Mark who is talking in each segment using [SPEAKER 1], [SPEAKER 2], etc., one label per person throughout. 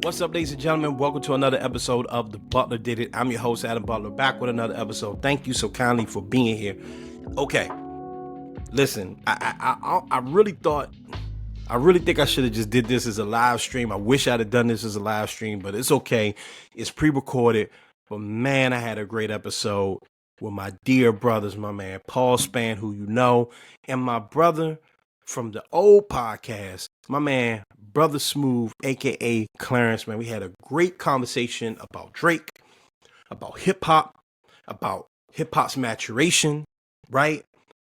[SPEAKER 1] What's up, ladies and gentlemen? Welcome to another episode of The Butler Did It. I'm your host, Adam Butler, back with another episode. Thank you so kindly for being here. Okay, listen, I really think I should have just did this as a live stream. I wish I'd have done this as a live stream, but it's okay. It's pre-recorded. But man, I had a great episode with my dear brothers, my man Paul Spann, who you know, and my brother from the old podcast, my man, Brother Smooth, aka Clarence. Man, we had a great conversation about Drake, about about hip hop's maturation, right?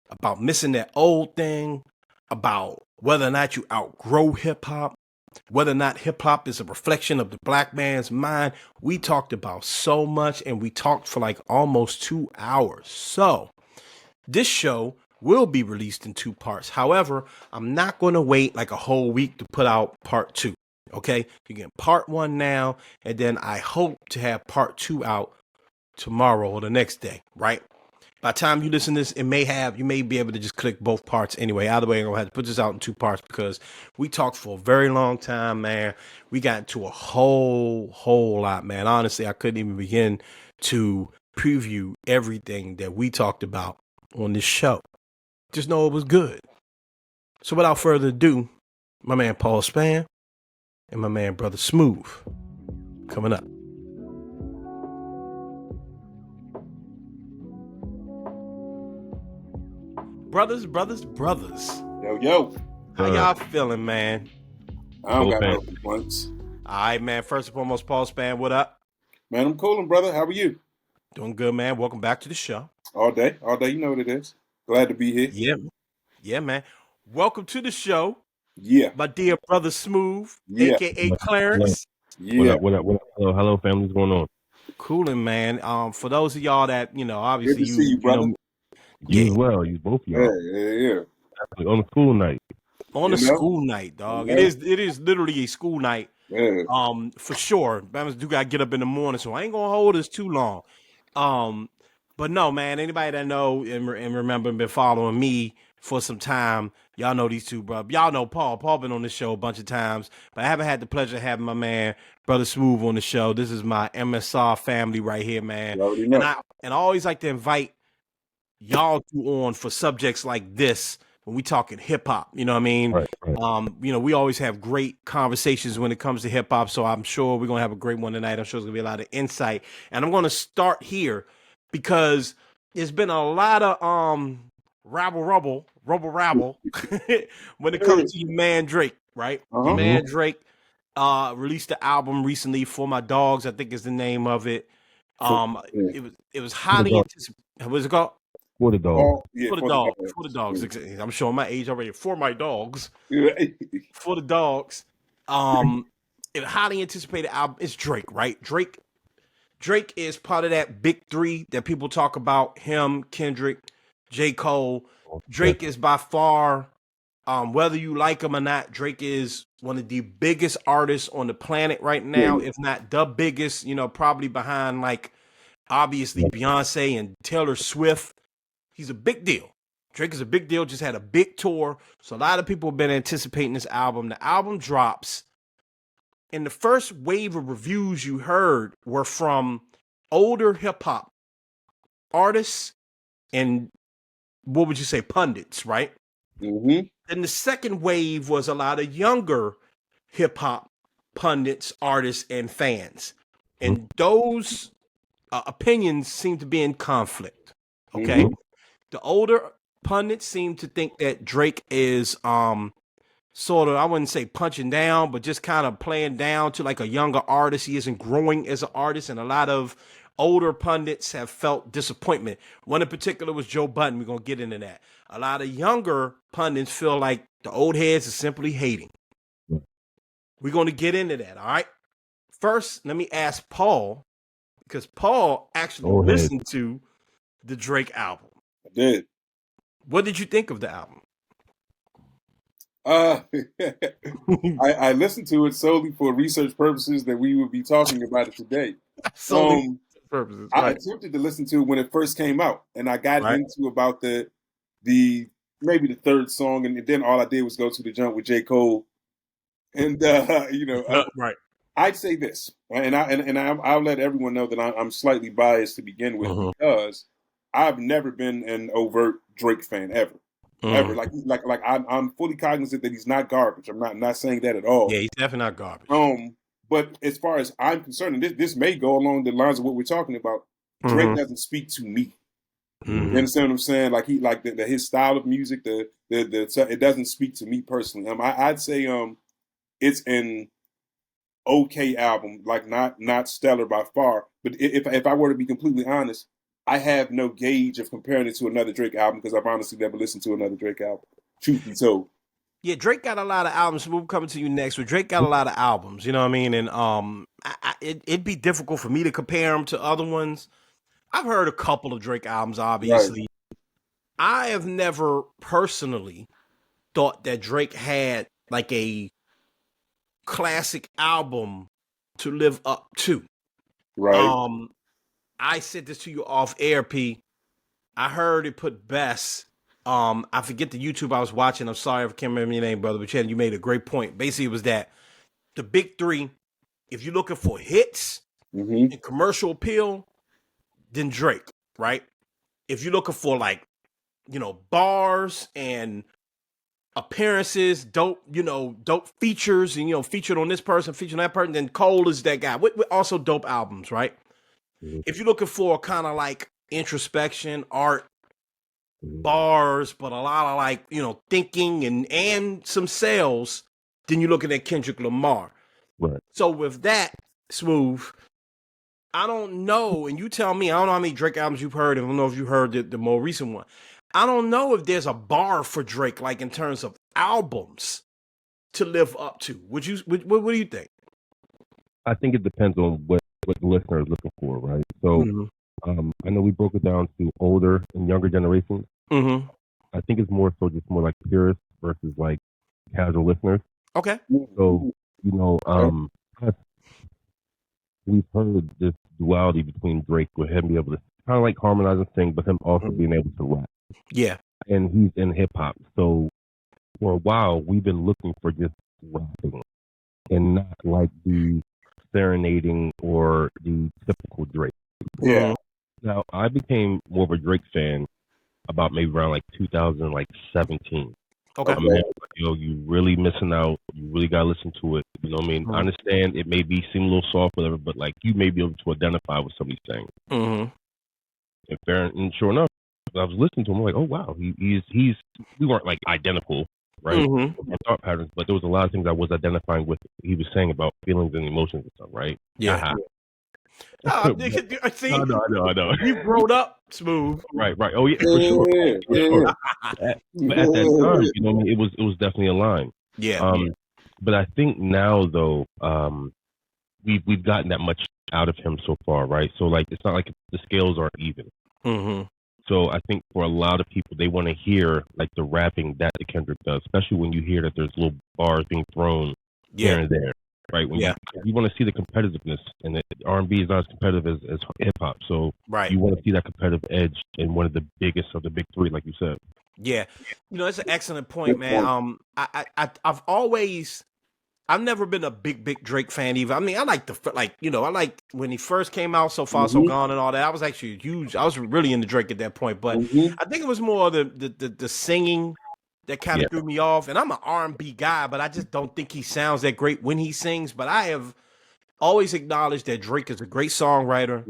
[SPEAKER 1] About missing that old thing, about whether or not you outgrow hip hop, whether or not hip hop is a reflection of the black man's mind. We talked about so much, and we talked for like almost 2 hours. So this show will be released in 2 parts. However, I'm not going to wait like a whole week to put out part 2. Okay, you get part 1 now, and then I hope to have part 2 out tomorrow or the next day, right? By the time you listen to this, you may be able to just click both parts anyway. Either way, I'm going to have to put this out in 2 parts because we talked for a very long time, man. We got into a whole lot, man. Honestly, I couldn't even begin to preview everything that we talked about on this show. Just know it was good. So without further ado, my man Paul Spann and my man Brother Smooth coming up. Brothers.
[SPEAKER 2] Yo.
[SPEAKER 1] How y'all feeling, man?
[SPEAKER 2] I don't got no complaints.
[SPEAKER 1] All right, man. First and foremost, Paul Spann, what up?
[SPEAKER 2] Man, I'm coolin', brother. How are you?
[SPEAKER 1] Doing good, man. Welcome back to the show.
[SPEAKER 2] All day. You know what it is. Glad to be here.
[SPEAKER 1] Yeah, man. Welcome to the show.
[SPEAKER 2] Yeah.
[SPEAKER 1] My dear Brother Smooth, aka Clarence.
[SPEAKER 2] Yeah.
[SPEAKER 3] What up? Hello, family. What's going on?
[SPEAKER 1] Coolin', man. For those of y'all that, obviously
[SPEAKER 2] Good to see you, brother.
[SPEAKER 3] You as well. You both of y'all.
[SPEAKER 2] Yeah.
[SPEAKER 3] On a school night.
[SPEAKER 1] On a school night, dog.
[SPEAKER 2] Yeah.
[SPEAKER 1] It is literally a school night.
[SPEAKER 2] Yeah.
[SPEAKER 1] For sure. Bama's do gotta get up in the morning, so I ain't gonna hold us too long. But no, man, anybody that know and remember been following me for some time, y'all know these two, bro. Y'all know Paul. Paul been on this show a bunch of times, but I haven't had the pleasure of having my man, Brother Smooth, on the show. This is my MSR family right here, man. And I always like to invite y'all two on for subjects like this when we talking hip hop. You know what I mean?
[SPEAKER 3] Right.
[SPEAKER 1] We always have great conversations when it comes to hip hop, so I'm sure we're gonna have a great one tonight. I'm sure there's gonna be a lot of insight, and I'm gonna start here because there's been a lot of rabble when it comes to your man Drake, right? Your man Drake released the album recently, For My Dogs, I think is the name of it. It was highly anticipated. What's it called?
[SPEAKER 3] For the dog.
[SPEAKER 1] For the dogs. I'm showing my age already. For My Dogs. For the dogs. It highly anticipated album. It's Drake, right? Drake is part of that big three that people talk about. Him, Kendrick, J. Cole. Drake is by far, whether you like him or not, Drake is one of the biggest artists on the planet right now, if not the biggest, probably behind like obviously Beyonce and Taylor Swift. He's a big deal. Drake is a big deal, just had a big tour. So a lot of people have been anticipating this album. The album drops, and the first wave of reviews you heard were from older hip hop artists and what would you say, pundits, right?
[SPEAKER 2] Mm-hmm.
[SPEAKER 1] And the second wave was a lot of younger hip hop pundits, artists, and fans. And those opinions seem to be in conflict. Okay.
[SPEAKER 2] Mm-hmm.
[SPEAKER 1] The older pundits seem to think that Drake is sort of, I wouldn't say punching down, but just kind of playing down to like a younger artist. He isn't growing as an artist, and a lot of older pundits have felt disappointment. One in particular was Joe Budden. We're going to get into that. A lot of younger pundits feel like the old heads are simply hating. We're going to get into that, all right? First, let me ask Paul, because Paul actually listened to the Drake album.
[SPEAKER 2] I did.
[SPEAKER 1] What did you think of the album?
[SPEAKER 2] I listened to it solely for research purposes that we would be talking about it today.
[SPEAKER 1] Purposes,
[SPEAKER 2] I
[SPEAKER 1] right.
[SPEAKER 2] attempted to listen to it when it first came out, and I got into about the maybe the third song, and then all I did was go to the jump with J. Cole, and
[SPEAKER 1] right.
[SPEAKER 2] I'd say this, I'll let everyone know that I'm slightly biased to begin with because I've never been an overt Drake fan ever. Ever. Like I'm fully cognizant that he's not garbage. I'm not saying that at all.
[SPEAKER 1] Yeah, he's definitely not garbage.
[SPEAKER 2] But as far as I'm concerned, and this may go along the lines of what we're talking about, Drake doesn't speak to me. You understand what I'm saying? Like his style of music, it doesn't speak to me personally. I'd say it's an okay album, like not stellar by far. But if I were to be completely honest, I have no gauge of comparing it to another Drake album because I've honestly never listened to another Drake album. Truth be told.
[SPEAKER 1] Yeah, Drake got a lot of albums. We'll come to you next, but Drake got a lot of albums. You know what I mean? And it'd be difficult for me to compare them to other ones. I've heard a couple of Drake albums, obviously. Right. I have never personally thought that Drake had like a classic album to live up to.
[SPEAKER 2] Right.
[SPEAKER 1] I said this to you off air, P. I heard it put best. I forget the YouTube I was watching. I'm sorry if I can't remember your name, brother, but you made a great point. Basically, it was that the big three, if you're looking for hits and commercial appeal, then Drake, right? If you're looking for like, bars and appearances, dope features, and featured on this person, featured on that person, then Cole is that guy. With also dope albums, right? If you're looking for kind of like introspection, art, bars, but a lot of like, thinking and some sales, then you're looking at Kendrick Lamar.
[SPEAKER 3] Right.
[SPEAKER 1] So with that, Smooth, I don't know, and you tell me, I don't know how many Drake albums you've heard. I don't know if you heard the more recent one. I don't know if there's a bar for Drake, like in terms of albums to live up to. What do you think?
[SPEAKER 3] I think it depends on what the listener is looking for, right? So I know we broke it down to older and younger generations. I think it's more so just more like purists versus like casual listeners.
[SPEAKER 1] Okay.
[SPEAKER 3] So, we've heard this duality between Drake with him being able to kind of like harmonize and sing, but him also being able to rap.
[SPEAKER 1] Yeah.
[SPEAKER 3] And he's in hip hop. So for a while, we've been looking for just rapping and not like the serenading or the typical Drake.
[SPEAKER 2] Yeah.
[SPEAKER 3] Now, I became more of a Drake fan about maybe around like 2017.
[SPEAKER 1] Okay.
[SPEAKER 3] You really missing out. You really got to listen to it. You know what I mean? I understand it may seem a little soft, whatever, but like you may be able to identify with somebody saying. And sure enough, I was listening to him. I'm like, oh wow, he's. We weren't like identical, right? Our thought patterns, but there was a lot of things I was identifying with. He was saying about feelings and emotions and stuff, right?
[SPEAKER 1] Yeah. See,
[SPEAKER 3] I know.
[SPEAKER 1] You grown up, Smooth.
[SPEAKER 3] Right. Oh yeah, for sure. But at that time, it was definitely a line.
[SPEAKER 1] Yeah.
[SPEAKER 3] But I think now though, we've gotten that much out of him so far, right? So like, it's not like the scales aren't even. So I think for a lot of people, they want to hear like the rapping that Kendrick does, especially when you hear that there's little bars being thrown here and there, right? When you want to see the competitiveness, and the R&B is not as competitive as hip hop, so you want to see that competitive edge in one of the biggest of the big three, like you said.
[SPEAKER 1] Yeah, it's an excellent point, man. I've never been a big Drake fan either. I mean, I like I like when he first came out, So Far So Gone and all that. I was actually huge. I was really into Drake at that point, but I think it was more the singing that kind of threw me off. And I'm an R&B guy, but I just don't think he sounds that great when he sings. But I have always acknowledged that Drake is a great songwriter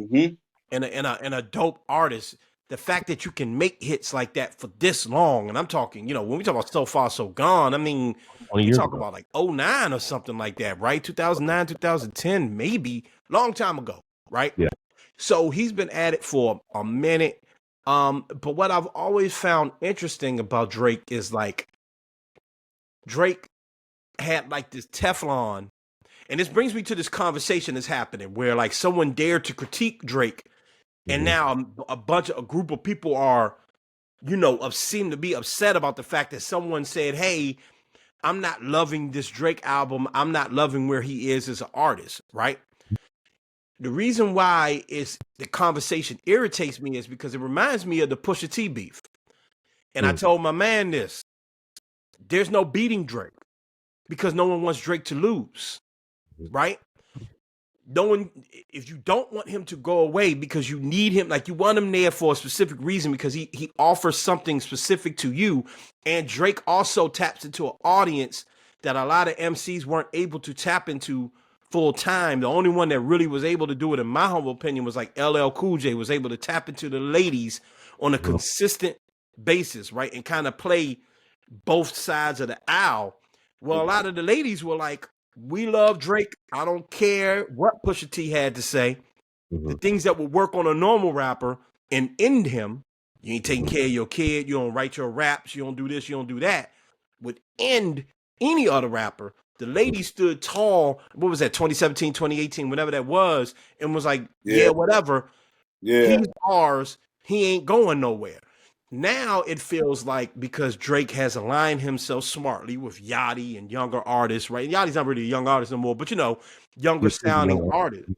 [SPEAKER 1] and a dope artist. The fact that you can make hits like that for this long, and I'm talking, when we talk about So Far So Gone, I mean, you talk about like 2009 or something like that, right? 2009, 2010, maybe, long time ago, right?
[SPEAKER 3] Yeah.
[SPEAKER 1] So he's been at it for a minute. But what I've always found interesting about Drake is like Drake had like this Teflon, and this brings me to this conversation that's happening where like someone dared to critique Drake. And now a group of people are, seem to be upset about the fact that someone said, hey, I'm not loving this Drake album. I'm not loving where he is as an artist, right? The reason why the conversation irritates me is because it reminds me of the Pusha T beef. And I told my man this. There's no beating Drake because no one wants Drake to lose, right? knowing if you don't want him to go away because you need him, like you want him there for a specific reason because he offers something specific to you. And Drake also taps into an audience that a lot of MCs weren't able to tap into full time. The only one that really was able to do it, in my humble opinion, was like LL Cool J was able to tap into the ladies on a consistent basis, right? And kind of play both sides of the aisle. Well, a lot of the ladies were like, we love Drake. I don't care what Pusha T had to say. The things that would work on a normal rapper and end him, you ain't taking care of your kid, you don't write your raps, you don't do this, you don't do that, would end any other rapper. The lady stood tall, what was that, 2017, 2018, whatever that was, and was like, yeah whatever.
[SPEAKER 2] Yeah.
[SPEAKER 1] He's ours. He ain't going nowhere. Now it feels like because Drake has aligned himself smartly with Yachty and younger artists, right? Yachty's not really a young artist no more, but younger sounding artists.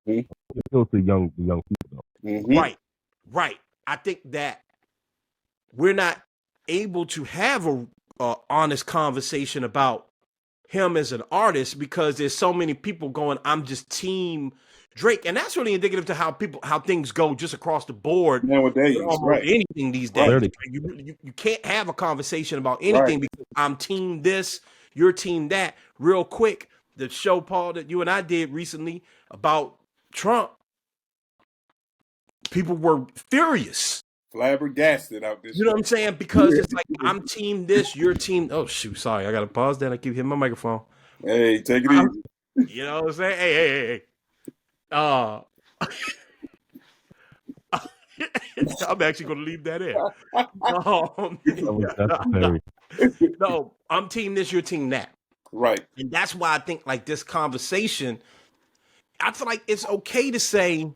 [SPEAKER 3] It's still to young people though.
[SPEAKER 1] Right. I think that we're not able to have a honest conversation about him as an artist because there's so many people going, I'm just team Drake, and that's really indicative to how things go just across the board
[SPEAKER 2] nowadays. Right.
[SPEAKER 1] Anything these days, you can't have a conversation about anything because I'm team this, you're team that. Real quick, the show, Paul, that you and I did recently about Trump, people were furious,
[SPEAKER 2] flabbergasted out this.
[SPEAKER 1] You know what I'm saying? Because it's like I'm team this, you're team. Oh shoot, sorry, I gotta pause that. I keep hitting my microphone.
[SPEAKER 2] Hey, take it easy.
[SPEAKER 1] You know what I'm saying? Hey. I'm actually going to leave that in. No, I'm team this, you're team that.
[SPEAKER 2] Right.
[SPEAKER 1] And that's why I think like this conversation, I feel like it's okay to say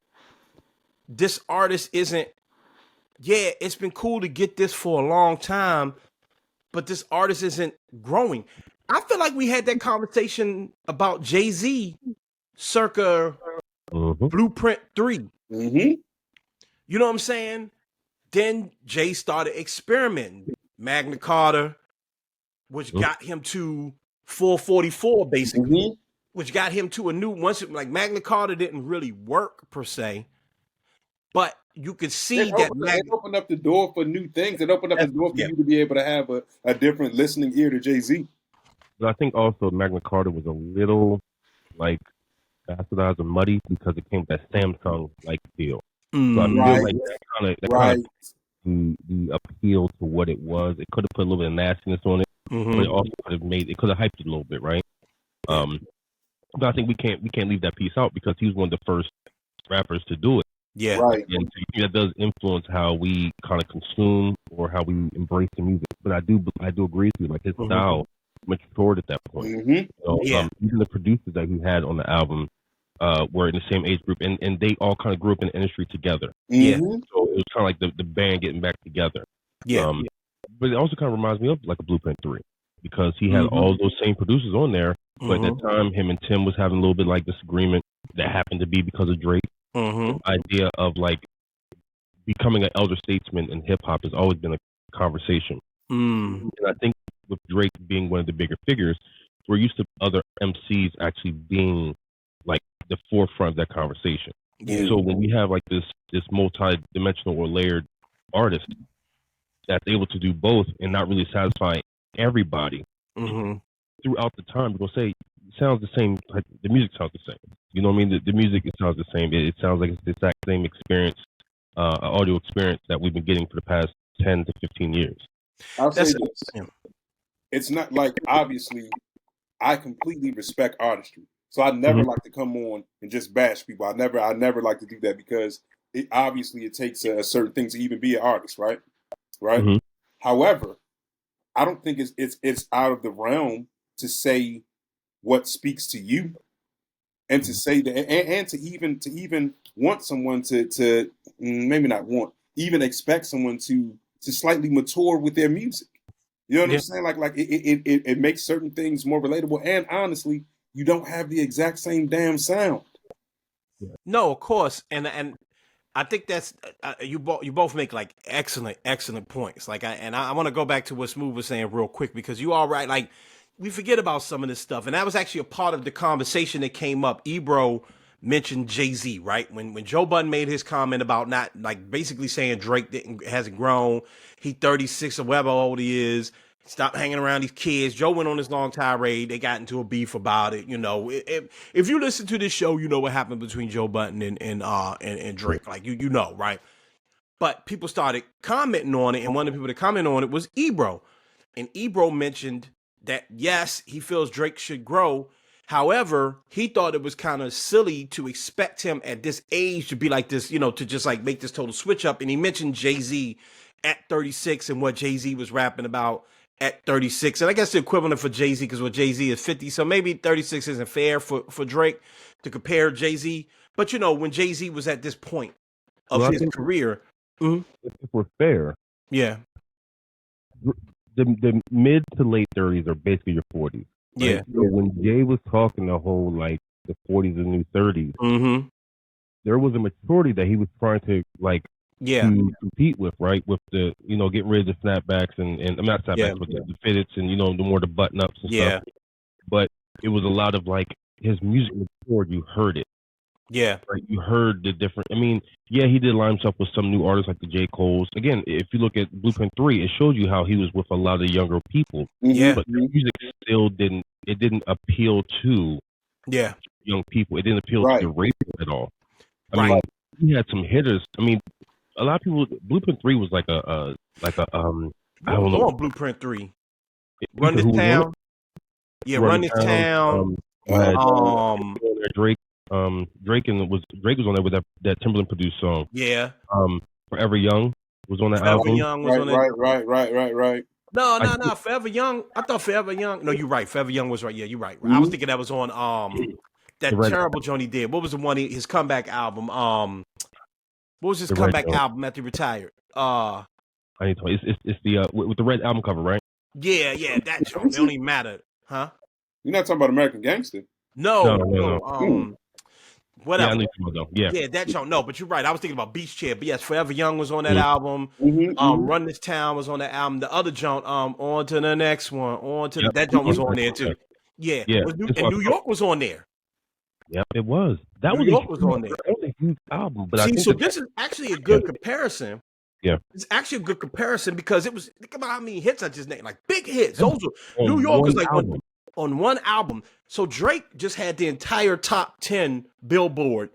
[SPEAKER 1] this artist isn't, it's been cool to get this for a long time, but this artist isn't growing. I feel like we had that conversation about Jay-Z circa Blueprint 3. You know what I'm saying? Then Jay started experimenting. Magna Carta, which got him to 444, basically, which got him to a new, like Magna Carta didn't really work per se, but you could see
[SPEAKER 2] it opened up the door for new things. It opened up the door for you to be able to have a different listening ear to Jay-Z.
[SPEAKER 3] I think also Magna Carta was a little like bastardized and muddy because it came with that Samsung like feel. So I feel like that kind of the appeal to what it was. It could have put a little bit of nastiness on it, but it also could have hyped it a little bit, right? But I think we can't leave that piece out because he was one of the first rappers to do it.
[SPEAKER 1] Yeah,
[SPEAKER 2] right.
[SPEAKER 3] And that does influence how we kind of consume or how we embrace the music. But I do agree with you. Like his style matured at that point. So, even the producers that he had on the album were in the same age group, and they all kind of grew up in the industry together.
[SPEAKER 1] Yeah.
[SPEAKER 3] So it was kind of like the band getting back together.
[SPEAKER 1] Yeah.
[SPEAKER 3] But it also kind of reminds me of like a Blueprint 3 because he had all those same producers on there. But at that time, him and Tim was having a little bit like disagreement that happened to be because of Drake. The idea of like becoming an elder statesman in hip hop has always been a conversation. And I think with Drake being one of the bigger figures, we're used to other MCs actually being like the forefront of that conversation. So when we have like this multi-dimensional or layered artist that's able to do both and not really satisfy everybody throughout the time, we're gonna say it sounds the same. Like the music sounds the same. You know what I mean? The music, it sounds the same. It sounds like it's the exact same experience, audio experience that we've been getting for the past 10 to 15 years.
[SPEAKER 2] I'll say this. It's not like, obviously, I completely respect artistry. So I never like to come on and just bash people. I never like to do that because it takes a certain thing to even be an artist, right? Right. However, I don't think it's out of the realm to say what speaks to you, and to say that, and to even want someone to maybe not want, even expect someone to slightly mature with their music. You know what I'm saying? Like it makes certain things more relatable. And honestly, you don't have the exact same damn sound.
[SPEAKER 1] No, of course, and I think that's you both make like excellent points. Like I want to go back to what Smooth was saying real quick because you all right. Like we forget about some of this stuff, and that was actually a part of the conversation that came up. Ebro mentioned Jay-Z, right? When Joe Budden made his comment about not, like, basically saying Drake hasn't grown, he 36 or whatever old he is, stop hanging around these kids. Joe went on this long tirade. They got into a beef about it. You know, if you listen to this show, you know what happened between Joe Budden and Drake. Like, you know, right? But people started commenting on it, and one of the people that commented on it was Ebro. And Ebro mentioned that, yes, he feels Drake should grow. However, he thought it was kind of silly to expect him at this age to be like this, you know, to just like make this total switch up. And he mentioned Jay-Z at 36 and what Jay-Z was rapping about at 36. And I guess the equivalent for Jay-Z, because what Jay-Z is 50. So maybe 36 isn't fair for Drake to compare Jay-Z. But, you know, when Jay-Z was at this point of his career.
[SPEAKER 3] If we're fair,
[SPEAKER 1] yeah,
[SPEAKER 3] the mid to late 30s are basically your 40s. Right?
[SPEAKER 1] Yeah.
[SPEAKER 3] So when Jay was talking the whole like the 40s and new 30s, there was a maturity that he was trying to like to compete with, right? With the, you know, getting rid of the snapbacks and I'm not snapbacks, but the fitteds and, you know, the more the button ups and stuff. But it was a lot of like his music matured. You heard it.
[SPEAKER 1] Yeah.
[SPEAKER 3] Right? You heard the different. I mean, yeah, he did line himself with some new artists like the J. Cole's. Again, if you look at Blueprint 3, it shows you how he was with a lot of younger people.
[SPEAKER 1] Yeah.
[SPEAKER 3] But the music still didn't appeal to young people. It didn't appeal to the radio at all. I mean, he had some hitters. I mean, a lot of people. Blueprint 3 was like a I don't know.
[SPEAKER 1] Blueprint 3. Run This Town. Yeah, Run This Town.
[SPEAKER 3] Drake. Drake was on there with that Timberland produced song.
[SPEAKER 1] Yeah.
[SPEAKER 3] Forever Young was on that album.
[SPEAKER 1] Forever Young was on it.
[SPEAKER 2] Right.
[SPEAKER 1] No. Forever Young. I thought Forever Young. No, you're right. Forever Young was right. Yeah, you're right. I was thinking that was on that terrible joint he did. What was the one? His comeback album. What was his comeback album after he retired?
[SPEAKER 3] I need to. It's the with the red album cover, right?
[SPEAKER 1] Yeah, that joint. It don't even matter, huh?
[SPEAKER 2] You're not talking about American Gangster.
[SPEAKER 1] No. Whatever.
[SPEAKER 3] Yeah,
[SPEAKER 1] that joint. No, but you're right. I was thinking about Beach Chair. But yes, Forever Young was on that album. Run This Town was on that album. The other joint, on to the next one. That joint was on there too. Yeah. And New York was on there.
[SPEAKER 3] Yep, it was.
[SPEAKER 1] New York was on there.
[SPEAKER 3] That was a huge album. But
[SPEAKER 1] this is actually a good comparison.
[SPEAKER 3] Yeah.
[SPEAKER 1] It's actually a good comparison because it was, think about how many hits I just named. Like big hits. Those were, New York was like on one album. So Drake just had the entire top 10 Billboard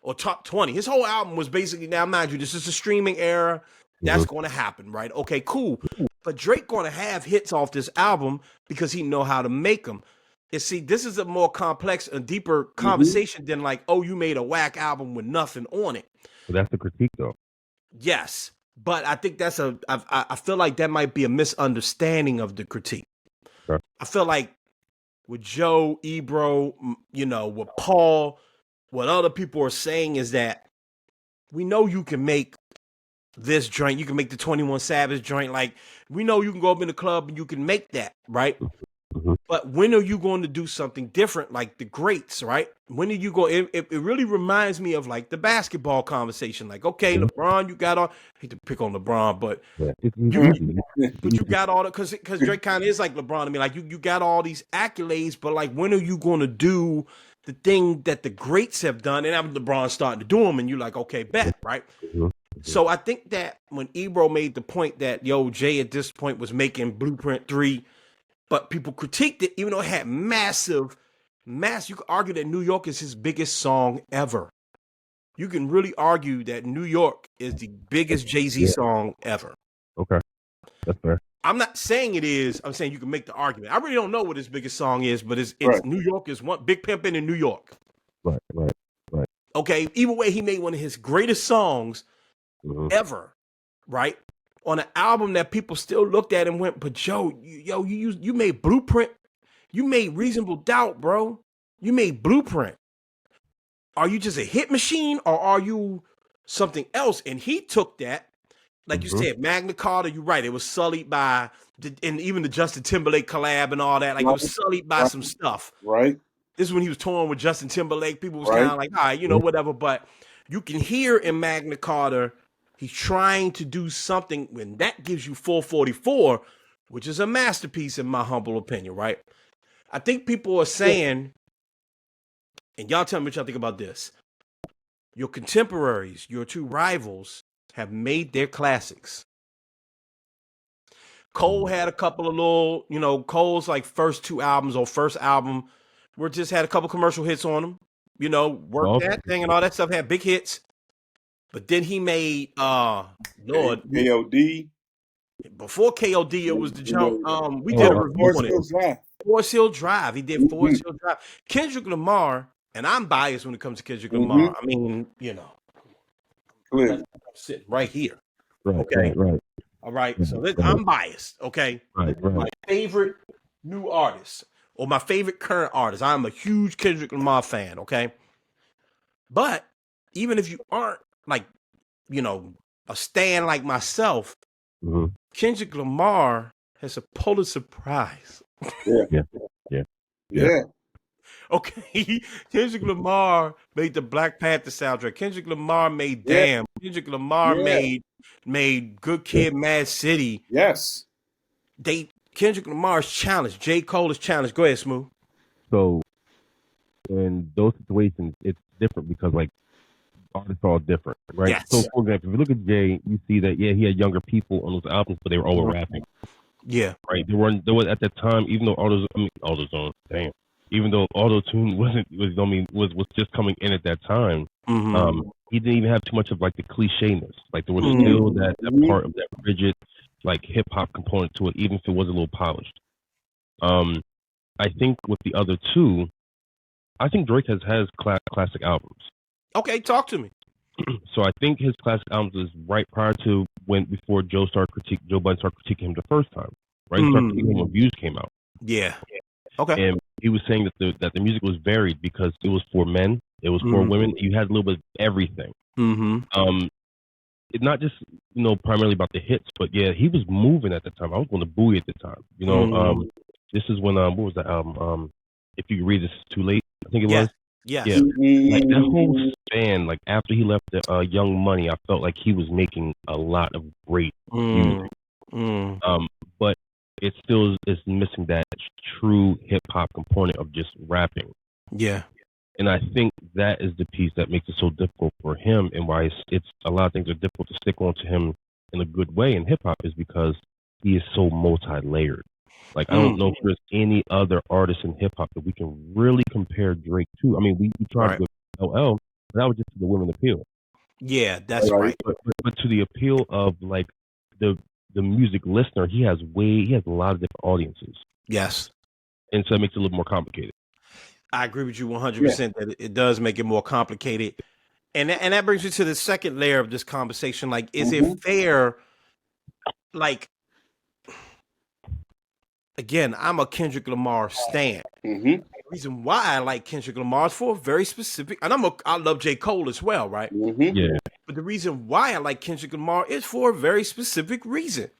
[SPEAKER 1] or top 20. His whole album was basically, now mind you, this is the streaming era. That's going to happen, right? Okay, cool. But Drake going to have hits off this album because he know how to make them. And see, this is a more complex and deeper conversation than like, oh, you made a whack album with nothing on it.
[SPEAKER 3] But that's the critique, though.
[SPEAKER 1] Yes, but I think that's I feel like that might be a misunderstanding of the critique.
[SPEAKER 3] Sure.
[SPEAKER 1] I feel like with Joe, Ebro, you know, with Paul, what other people are saying is that we know you can make this joint. You can make the 21 Savage joint. Like, we know you can go up in the club and you can make that, right? But when are you going to do something different like the greats, right? When are you going? It really reminds me of like the basketball conversation. Like, okay, LeBron, you got all. I hate to pick on LeBron, but you got all the because Drake kind of is like LeBron to me. Like you got all these accolades, but like when are you going to do the thing that the greats have done? And I'm LeBron starting to do them, and you're like, okay, bet, right? So I think that when Ebro made the point that Jay at this point was making Blueprint 3. But people critiqued it, even though it had massive. You could argue that New York is his biggest song ever. You can really argue that New York is the biggest Jay-Z song ever.
[SPEAKER 3] Okay, that's fair.
[SPEAKER 1] I'm not saying it is. I'm saying you can make the argument. I really don't know what his biggest song is, but it's New York is one. Big Pimpin' in New York.
[SPEAKER 3] Right.
[SPEAKER 1] Okay, either way, he made one of his greatest songs ever, right? On an album that people still looked at and went, but Joe, you made Blueprint. You made Reasonable Doubt, bro. You made Blueprint. Are you just a hit machine or are you something else? And he took that, like you said, Magna Carta, you're right. It was sullied by, and even the Justin Timberlake collab and all that. Like it was sullied by some stuff.
[SPEAKER 2] Right.
[SPEAKER 1] This is when he was touring with Justin Timberlake. People was kind of like, all right, whatever. But you can hear in Magna Carta, he's trying to do something when that gives you 444, which is a masterpiece in my humble opinion, right? I think people are saying and y'all tell me what y'all think about this. Your contemporaries, your two rivals, have made their classics. Cole had a couple of little, Cole's like first two albums or first album were just had a couple commercial hits on them. Work That thing and all that stuff had big hits. But then he made Lord
[SPEAKER 2] KOD.
[SPEAKER 1] Before KOD, it was the jump. We did a review on it. Forest Hill Drive. He did Forest Hill Drive. Kendrick Lamar, and I'm biased when it comes to Kendrick Lamar. I mean, I'm sitting right here.
[SPEAKER 3] Right,
[SPEAKER 1] okay.
[SPEAKER 3] Right.
[SPEAKER 1] All right. So I'm biased. Okay.
[SPEAKER 3] Right.
[SPEAKER 1] My favorite new artist or my favorite current artist. I'm a huge Kendrick Lamar fan. Okay. But even if you aren't like, a stan like myself, Kendrick Lamar has a Pulitzer Prize.
[SPEAKER 2] Yeah.
[SPEAKER 1] Okay. Kendrick Lamar made the Black Panther soundtrack. Kendrick Lamar made Damn. Kendrick Lamar made Good Kid, Mad City.
[SPEAKER 2] Yes.
[SPEAKER 1] Kendrick Lamar's challenged. J. Cole is challenged. Go ahead, Smooth.
[SPEAKER 3] So in those situations, it's different because like artists are all different, right?
[SPEAKER 1] Yes.
[SPEAKER 3] So for example, if you look at Jay, you see that he had younger people on those albums, but they were all rapping.
[SPEAKER 1] Yeah.
[SPEAKER 3] Right. There was at that time, even though even though auto-tune was just coming in at that time, he didn't even have too much of like the clichéness. Like there was still that part of that rigid like hip hop component to it, even if it was a little polished. I think with the other two, I think Drake has classic albums.
[SPEAKER 1] Okay, talk to me.
[SPEAKER 3] So I think his classic albums is right prior to before Joe Budden started critiquing him the first time. Right, he started critiquing him when Views came out.
[SPEAKER 1] Yeah. Okay.
[SPEAKER 3] And he was saying that the music was varied because it was for men, it was for women. You had a little bit of everything. It's not just primarily about the hits, but he was moving at the time. I was going to Bowie at the time. This is when what was the album? If you read this, it's too late. I think it was.
[SPEAKER 1] Yes.
[SPEAKER 3] Yeah. Like that whole span, like after he left the Young Money, I felt like he was making a lot of great music. But it still is missing that true hip hop component of just rapping.
[SPEAKER 1] Yeah.
[SPEAKER 3] And I think that is the piece that makes it so difficult for him, and why it's a lot of things are difficult to stick on to him in a good way in hip hop is because he is so multi-layered. Like I don't know if there's any other artist in hip hop that we can really compare Drake to. I mean, we tried with LL, but that was just to the women appeal.
[SPEAKER 1] Yeah, that's right.
[SPEAKER 3] But to the appeal of like the music listener, he has a lot of different audiences.
[SPEAKER 1] Yes.
[SPEAKER 3] And so it makes it a little more complicated.
[SPEAKER 1] I agree with you 100% that it does make it more complicated. And that brings me to the second layer of this conversation. Like, is it fair? Like, again, I'm a Kendrick Lamar stan. The reason why I like Kendrick Lamar is for a very specific, and I love J. Cole as well, right?
[SPEAKER 3] Yeah.
[SPEAKER 1] But the reason why I like Kendrick Lamar is for a very specific reason,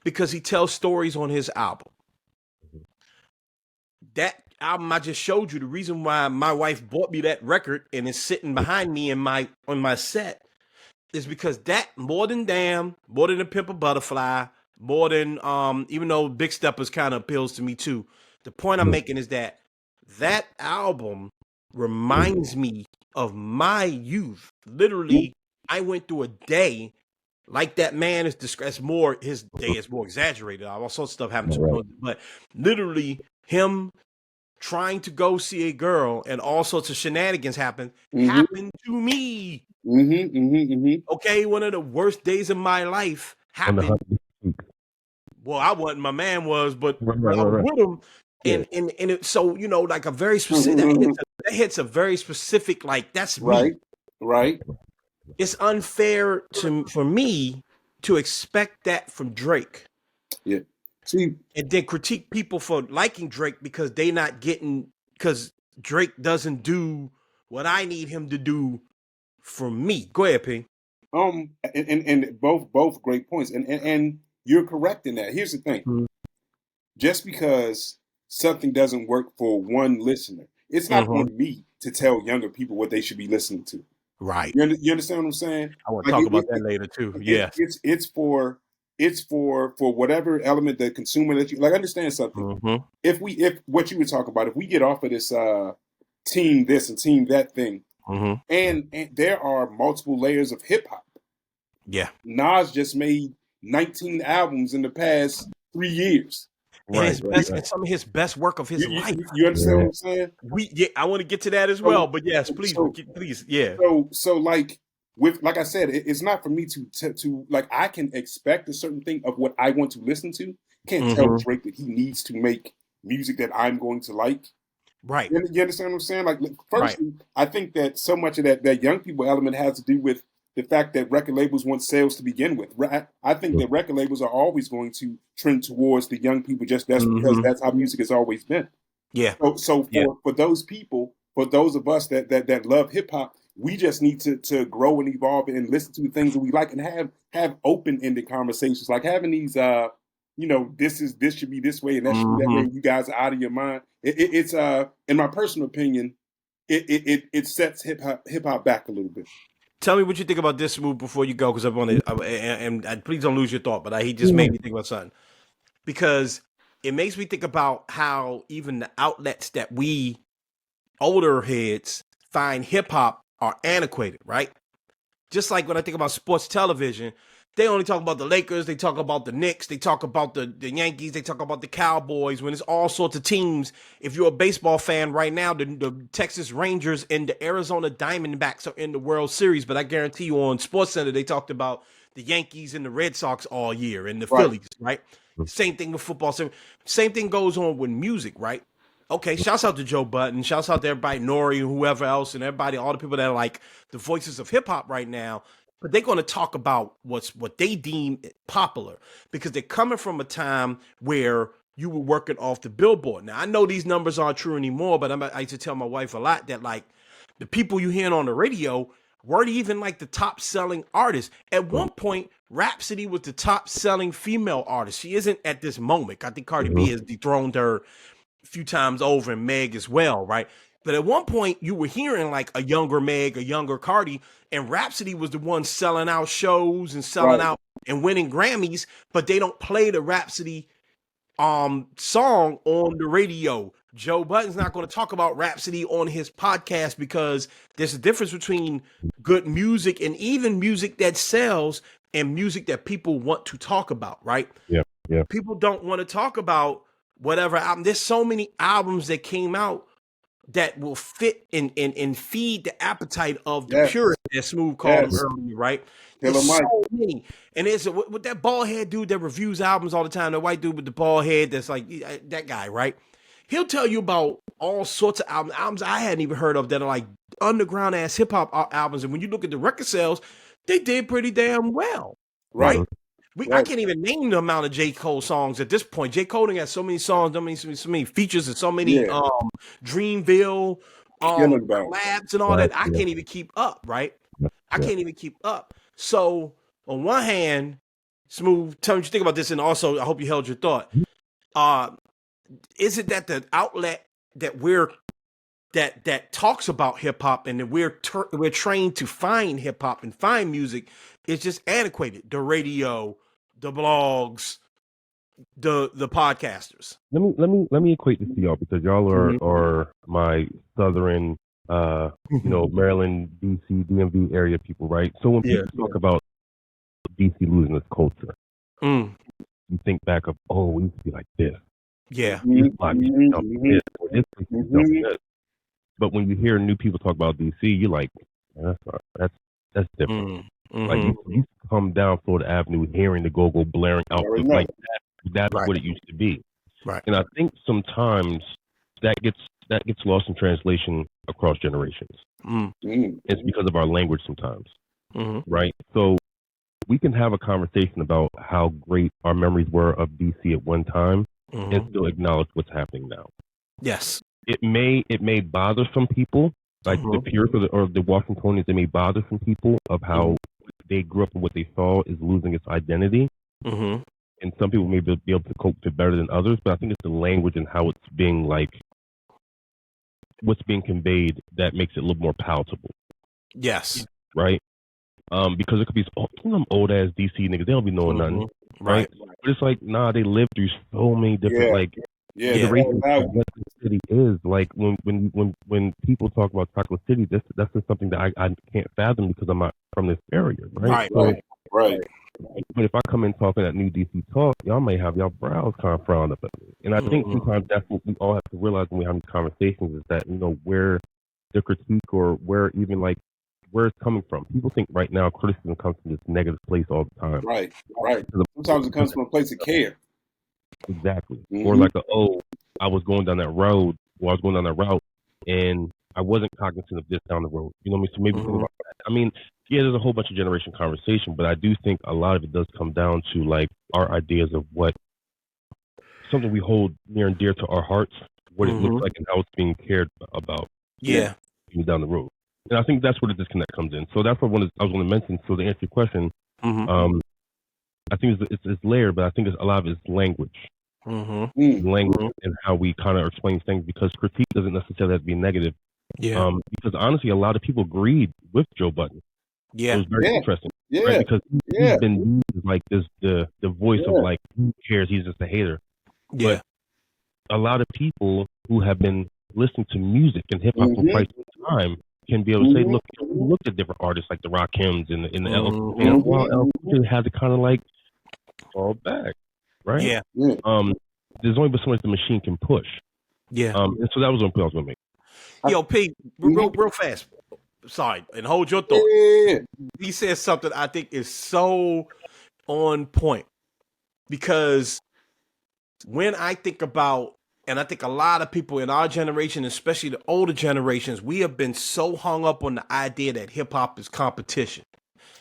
[SPEAKER 1] because he tells stories on his album. That album I just showed you, the reason why my wife bought me that record and is sitting behind me on my set is because that more than Damn, more than A Pimp a Butterfly, more than even though Big Steppers kind of appeals to me too. The point I'm making is that album reminds me of my youth. Literally, I went through a day like that man is described. His day is more exaggerated. All sorts of stuff happened to him, but literally him trying to go see a girl and all sorts of shenanigans happened to me. Okay, one of the worst days of my life happened. Well, I wasn't, my man was, but I was with him. And it, so, like a very specific, that hits a very specific, like, that's me.
[SPEAKER 2] Right.
[SPEAKER 1] It's unfair for me to expect that from Drake.
[SPEAKER 2] Yeah. See,
[SPEAKER 1] and then critique people for liking Drake because because Drake doesn't do what I need him to do for me. Go ahead, P.
[SPEAKER 2] And both great points. And you're correct in that. Here's the thing. Just because something doesn't work for one listener, it's not on me to tell younger people what they should be listening to.
[SPEAKER 1] Right.
[SPEAKER 2] You understand what I'm saying?
[SPEAKER 1] I want to talk about that later too. Yeah.
[SPEAKER 2] It's for whatever element the consumer that you like. Understand something. If what you were talking about, if we get off of this team this and team that thing. And there are multiple layers of hip hop.
[SPEAKER 1] Yeah.
[SPEAKER 2] Nas just made 19 albums in the past 3 years.
[SPEAKER 1] And and some of his best work of his life.
[SPEAKER 2] You understand what I'm saying?
[SPEAKER 1] I want to get to that as well, but yes, please, yeah.
[SPEAKER 2] So like I said, it's not for me to like, I can expect a certain thing of what I want to listen to. Can't tell Drake that he needs to make music that I'm going to like.
[SPEAKER 1] Right.
[SPEAKER 2] You understand what I'm saying? Like, firstly, I think that so much of that young people element has to do with the fact that record labels want sales to begin with. I think that record labels are always going to trend towards the young people because that's how music has always been.
[SPEAKER 1] Yeah.
[SPEAKER 2] So for those people, for those of us that love hip hop, we just need to grow and evolve and listen to the things that we like and have open-ended conversations, like having these this should be this way and that should be that way. You guys are out of your mind. It's in my personal opinion, it sets hip hop back a little bit.
[SPEAKER 1] Tell me what you think about this move before you go, because I want to, and please don't lose your thought, but he just made me think about something. Because it makes me think about how even the outlets that we older heads find hip hop are antiquated, right? Just like when I think about sports television, they only talk about the Lakers, they talk about the Knicks, they talk about the Yankees, they talk about the Cowboys, when it's all sorts of teams. If you're a baseball fan right now, the Texas Rangers and the Arizona Diamondbacks are in the World Series, but I guarantee you on SportsCenter, they talked about the Yankees and the Red Sox all year and the Phillies, right? Same thing with football. Same thing goes on with music, right? Okay, shouts out to Joe Budden, shouts out to everybody, Nori and whoever else, and everybody, all the people that are like the voices of hip hop right now. But they're going to talk about what they deem popular, because they're coming from a time where you were working off the Billboard. Now, I know these numbers aren't true anymore, but I used to tell my wife a lot that, like, the people you hearing on the radio weren't even like the top selling artists. At one point, Rhapsody was the top selling female artist. She isn't at this moment. I think Cardi B has dethroned her a few times over, and Meg as well, right? But at one point, you were hearing like a younger Meg, a younger Cardi, and Rhapsody was the one selling out shows and selling out and winning Grammys, but they don't play the Rhapsody song on the radio. Joe Budden's not going to talk about Rhapsody on his podcast because there's a difference between good music and even music that sells and music that people want to talk about, right?
[SPEAKER 3] Yeah.
[SPEAKER 1] People don't want to talk about whatever album. There's so many albums that came out that will fit and feed the appetite of the purist, as Smooth called him earlier, right? There's so many. And it's with that bald head dude that reviews albums all the time, the white dude with the bald head that's like that guy, right? He'll tell you about all sorts of albums I hadn't even heard of that are like underground ass hip hop albums. And when you look at the record sales, they did pretty damn well, right? I can't even name the amount of J. Cole songs at this point. J. Cole has so many songs, so many features, and so many Dreamville collabs and all that. I can't even keep up, right? I can't even keep up. So on one hand, Smooth, tell me what you think about this, and also I hope you held your thought. Is it that the outlet that that talks about hip hop and that we're trained to find hip hop and find music is just antiquated? The radio, the blogs, the podcasters.
[SPEAKER 3] Let me equate this to y'all, because y'all are my southern Maryland, DC, DMV area people, right? So when people talk about DC losing its culture, you think back of, we used to be like this.
[SPEAKER 1] Yeah.
[SPEAKER 3] But when you hear new people talk about DC, you're like, that's different. Like you come down Florida Avenue hearing the go-go blaring out, like that's what it used to be.
[SPEAKER 1] Right.
[SPEAKER 3] And I think sometimes that gets lost in translation across generations. It's because of our language sometimes, right? So we can have a conversation about how great our memories were of DC at one time and still acknowledge what's happening now.
[SPEAKER 1] Yes.
[SPEAKER 3] It may bother some people, like the purists or the Washingtonians. It may bother some people of how they grew up and what they saw is losing its identity. And some people may be able to cope with it better than others, but I think it's the language and how it's being what's being conveyed that makes it a little more palatable.
[SPEAKER 1] Yes.
[SPEAKER 3] Right? Because it could be some old ass DC niggas, they don't be knowing nothing. Right? But it's like, nah, they lived through so many different City is. Like when people talk about Chocolate City, that's just something that I can't fathom because I'm not from this area, right?
[SPEAKER 2] Right.
[SPEAKER 3] But if I come in talking at New DC Talk, y'all may have y'all brows kind of frowned up at me. And I think sometimes that's what we all have to realize when we have these conversations is that, where the critique or where even like where it's coming from. People think right now criticism comes from this negative place all the time.
[SPEAKER 2] Right. Sometimes it comes from a place of care.
[SPEAKER 3] Exactly. Or like I was going down that road, or I was going down that route, and I wasn't cognizant of this down the road. You know what I mean? So maybe think about that. I mean, yeah, there's a whole bunch of generation conversation, but I do think a lot of it does come down to like our ideas of what something we hold near and dear to our hearts, what it looks like and how it's being cared about. Down the road. And I think that's where the disconnect comes in. So that's what I was going to mention. So to answer your question, I think it's layered, but I think a lot of it's language. Language and how we kind of explain things, because critique doesn't necessarily have to be negative. Because honestly, a lot of people agreed with Joe Budden. It was very interesting. Right? Because he's been used like this the voice of like, who cares? He's just a hater. But a lot of people who have been listening to music and hip hop for quite some time can be able to say, look at different artists like the Rakims and the LL. Well, LL has it kind of like fall back, right? There's only but so much the machine can push. And so that was one point I was going to make.
[SPEAKER 1] Yo, P, real fast. Sorry, and hold your thought. He says something I think is so on point, because when I think about, and I think a lot of people in our generation, especially the older generations, we have been so hung up on the idea that hip hop is competition.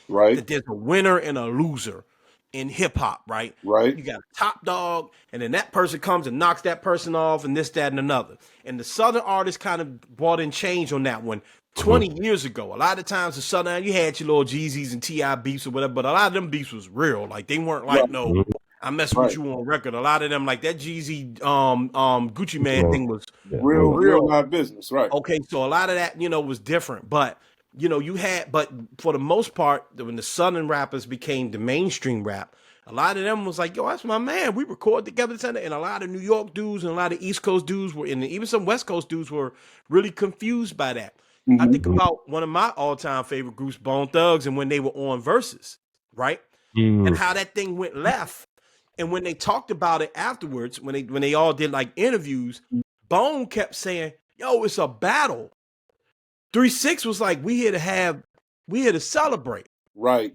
[SPEAKER 2] Right.
[SPEAKER 1] That there's a winner and a loser in hip hop, right?
[SPEAKER 2] Right.
[SPEAKER 1] You got a top dog, and then that person comes and knocks that person off, and this, that, and another. And the Southern artists kind of brought in change on that one 20 years ago. A lot of times the Southern, you had your little Jeezys and T.I. beefs or whatever, but a lot of them beefs was real. Like, they weren't like, no, I mess with you on record. A lot of them, like that Jeezy Gucci Man thing was
[SPEAKER 2] real live business, right?
[SPEAKER 1] Okay, so a lot of that, was different. But, but for the most part, when the Southern rappers became the mainstream rap, a lot of them was like, yo, that's my man. We record together. And a lot of New York dudes and a lot of East Coast dudes were, and even some West Coast dudes were really confused by that. I think about one of my all-time favorite groups, Bone Thugs, and when they were on Versus, right? And how that thing went left. And when they talked about it afterwards, when they all did like interviews, Bone kept saying, yo, it's a battle. 3-6 was like, we here to celebrate.
[SPEAKER 2] Right.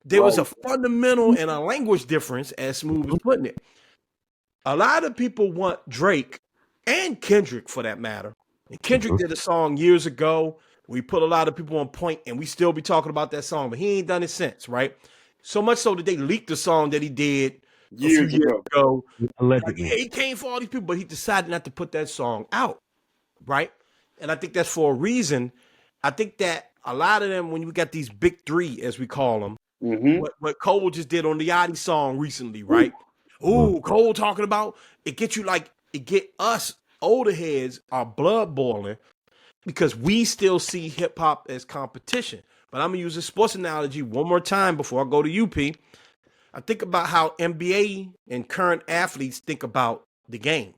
[SPEAKER 1] There was a fundamental and a language difference, as Smooth was putting it. A lot of people want Drake and Kendrick, for that matter. And Kendrick did a song years ago. We put a lot of people on point, and we still be talking about that song, but he ain't done it since, right? So much so that they leaked the song that he did years ago. Like, he came for all these people, but he decided not to put that song out, right? And I think that's for a reason. I think that a lot of them, when you got these big three, as we call them, what Cole just did on the Yachty song recently, right? Ooh, Cole talking about, it get us older heads, our blood boiling, because we still see hip hop as competition. But I'm gonna use a sports analogy one more time before I go to UP. I think about how NBA and current athletes think about the game.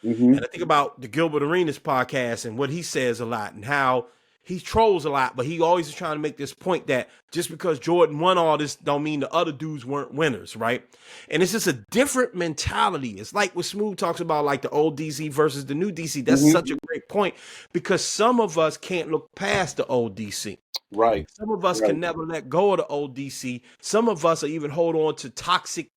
[SPEAKER 1] And I think about the Gilbert Arenas podcast and what he says a lot, and how he trolls a lot, but he always is trying to make this point that just because Jordan won all this don't mean the other dudes weren't winners, right? And it's just a different mentality. It's like what Smooth talks about, like the old DC versus the new DC. That's such a great point, because some of us can't look past the old DC.
[SPEAKER 2] Right.
[SPEAKER 1] Some of us can never let go of the old DC. Some of us are even hold on to toxic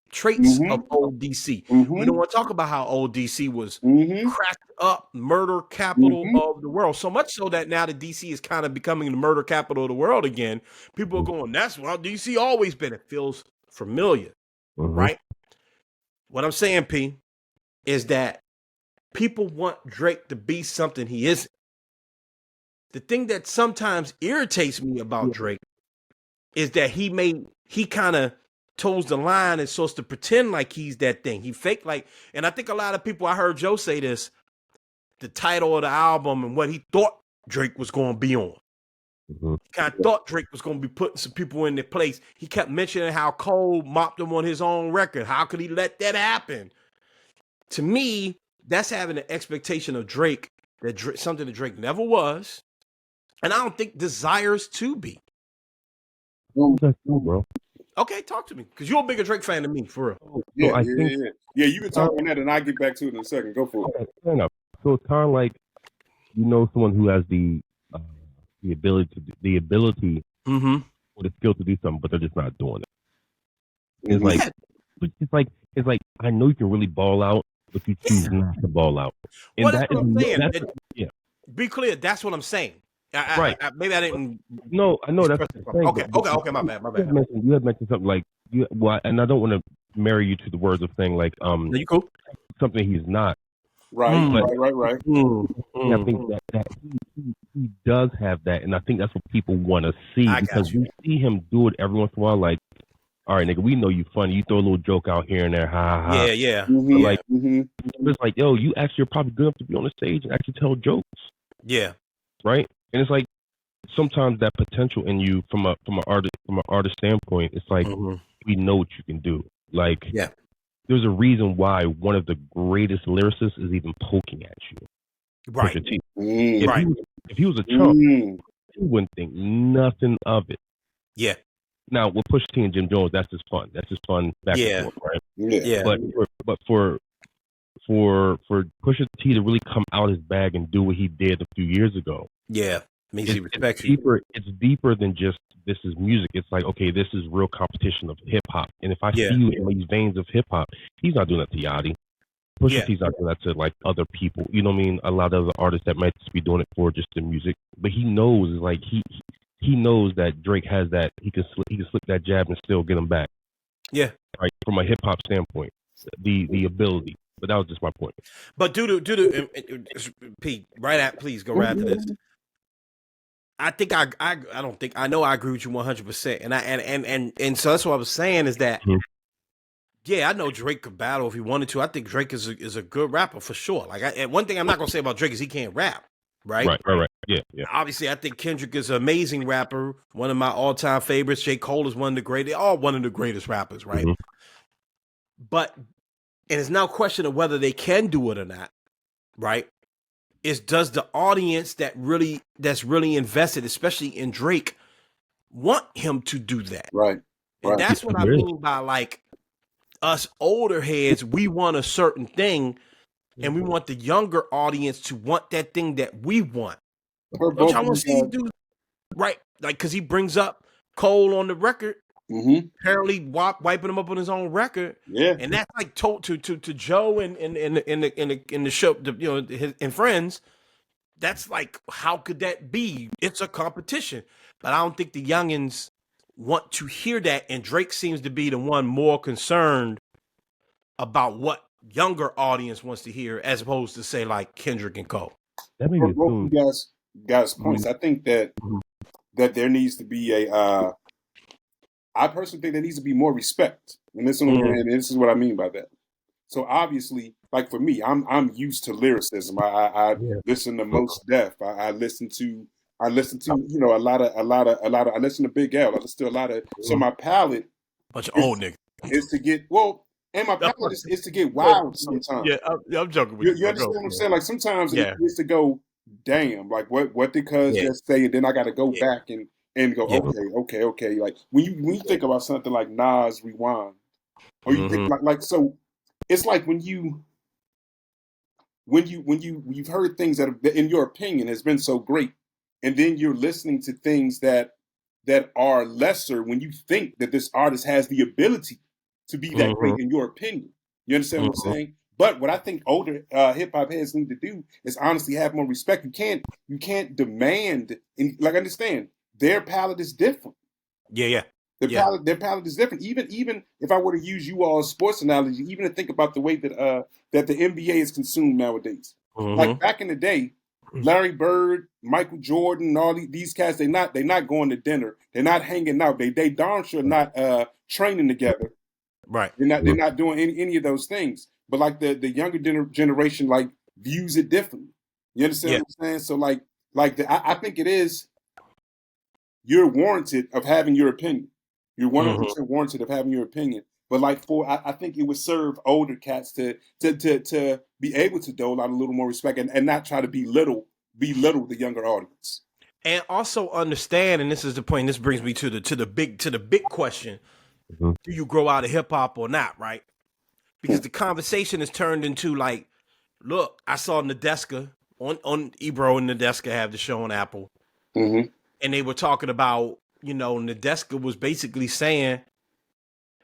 [SPEAKER 1] traits of old DC. We don't want to talk about how old DC was cracked up murder capital of the world. So much so that now the DC is kind of becoming the murder capital of the world again. People are going, that's how DC always been. It feels familiar, right? What I'm saying, P, is that people want Drake to be something he isn't. The thing that sometimes irritates me about Drake is that he kind of toes the line and supposed to pretend like he's that thing. He fake like, and I think a lot of people, I heard Joe say this, the title of the album and what he thought Drake was going to be on. He kind of thought Drake was going to be putting some people in their place. He kept mentioning how Cole mopped him on his own record. How could he let that happen? To me, that's having an expectation of Drake something that Drake never was, and I don't think desires to be.
[SPEAKER 3] That's true, bro.
[SPEAKER 1] Okay, talk to me, because you're a bigger Drake fan than me, for real.
[SPEAKER 2] Yeah,
[SPEAKER 3] So I think
[SPEAKER 2] you can talk on that, and I'll get back to it in a second. Go for it.
[SPEAKER 3] okay, fair enough. So it's kind of like someone who has the ability
[SPEAKER 1] Mm-hmm.
[SPEAKER 3] or the skill to do something, but they're just not doing it. It's
[SPEAKER 1] Yeah.
[SPEAKER 3] it's like I know you can really ball out, but you choose not to ball out. And
[SPEAKER 1] Well, that's what I'm saying.
[SPEAKER 3] Yeah.
[SPEAKER 1] Be clear, that's what I'm saying.
[SPEAKER 3] Right.
[SPEAKER 1] Maybe I didn't.
[SPEAKER 3] No, I know that's
[SPEAKER 1] express
[SPEAKER 3] what you're saying.
[SPEAKER 1] Okay. My bad.
[SPEAKER 3] You had mentioned something like and I don't want to marry you to the words of saying like
[SPEAKER 1] No, you cool?
[SPEAKER 3] something he's not.
[SPEAKER 2] Right.
[SPEAKER 3] I think that he does have that, and I think that's what people want to see because we see him do it every once in a while. Like, all right, nigga, we know you funny. You throw a little joke out here and there, ha ha.
[SPEAKER 1] Yeah.
[SPEAKER 2] Mm-hmm.
[SPEAKER 3] But it's like, yo, you actually are probably good enough to be on the stage and actually tell jokes.
[SPEAKER 1] Yeah.
[SPEAKER 3] Right. And it's like sometimes that potential in you from an artist standpoint, it's like we know what you can do. Like, there's a reason why one of the greatest lyricists is even poking at you.
[SPEAKER 1] Right.
[SPEAKER 3] If he was a chump, he wouldn't think nothing of it.
[SPEAKER 1] Yeah.
[SPEAKER 3] Now with Pusha T and Jim Jones, that's just fun. That's just fun back and forth, right?
[SPEAKER 1] Yeah.
[SPEAKER 3] But for Pusha T to really come out his bag and do what he did a few years ago,
[SPEAKER 1] means he respects you.
[SPEAKER 3] It's deeper than just this is music. It's like, okay, this is real competition of hip hop. And if I see you in these veins of hip hop, he's not doing that to Yachty. Pusha T's not doing that to like other people. You know what I mean? A lot of other artists that might just be doing it for just the music. But he knows, like he knows that Drake has that. He can slip that jab and still get him back. Yeah. Right. From a hip hop standpoint, the ability. But that was just my point.
[SPEAKER 1] But Pete, please go right after this. I think I know I agree with you 100%. And so that's what I was saying is that I know Drake could battle if he wanted to. I think Drake is a good rapper for sure. Like one thing I'm not gonna say about Drake is he can't rap, right?
[SPEAKER 3] Right. Yeah.
[SPEAKER 1] Obviously, I think Kendrick is an amazing rapper, one of my all-time favorites. J. Cole is one of the greatest, all one of the greatest rappers, right? But it's now a question of whether they can do it or not, right? Does the audience that's really invested, especially in Drake, want him to do that?
[SPEAKER 2] Right.
[SPEAKER 1] And that's what I mean by like us older heads, we want a certain thing, and we want the younger audience to want that thing that we want. Don't y'all want to see these dudes, right? Like, because he brings up Cole on the record, apparently wiping him up on his own record, and that's like told to Joe and in the show, and friends. That's like, how could that be? It's a competition, but I don't think the youngins want to hear that, and Drake seems to be the one more concerned about what younger audience wants to hear, as opposed to say like Kendrick and Cole.
[SPEAKER 2] That may be guys' points. I think that there needs to be I personally think there needs to be more respect, and this is what I mean by that. So obviously, like for me, I'm used to lyricism. I listen to Mos Def. I listen to a lot of I listen to Big L. I listen to a lot of so my palate
[SPEAKER 1] bunch of old niggas
[SPEAKER 2] is to get and my palate is to get wild sometimes.
[SPEAKER 1] Yeah, I'm joking with you.
[SPEAKER 2] You understand what I'm saying? Like sometimes it needs to go, damn, like what did Cuz just say, and then I gotta go back and go, okay. Like when you think about something like Nas Rewind, or you think like so. It's like when you've heard things that in your opinion has been so great, and then you're listening to things that are lesser when you think that this artist has the ability to be that great in your opinion. You understand what I'm saying? But what I think older hip hop heads need to do is honestly have more respect. You can't demand, and like understand their palate is different.
[SPEAKER 1] Yeah.
[SPEAKER 2] Their palate is different. Even if I were to use you all's sports analogy, even to think about the way that the NBA is consumed nowadays. Like back in the day, Larry Bird, Michael Jordan, all these cats, they're not going to dinner. They're not hanging out. They darn sure not training together.
[SPEAKER 1] Right.
[SPEAKER 2] They're not doing any of those things. But like the younger generation like views it differently. You understand what I'm saying? So I think it is. You're warranted of having your opinion. You're 100% warranted of having your opinion. But like I think it would serve older cats to be able to dole out a little more respect and not try to belittle the younger audience.
[SPEAKER 1] And also understand, and this is the point. This brings me to the big question: do you grow out of hip hop or not? Right? Because the conversation is turned into like, look, I saw Nadeska on Ebro and Nadeska have the show on Apple, and they were talking about, Nadeska was basically saying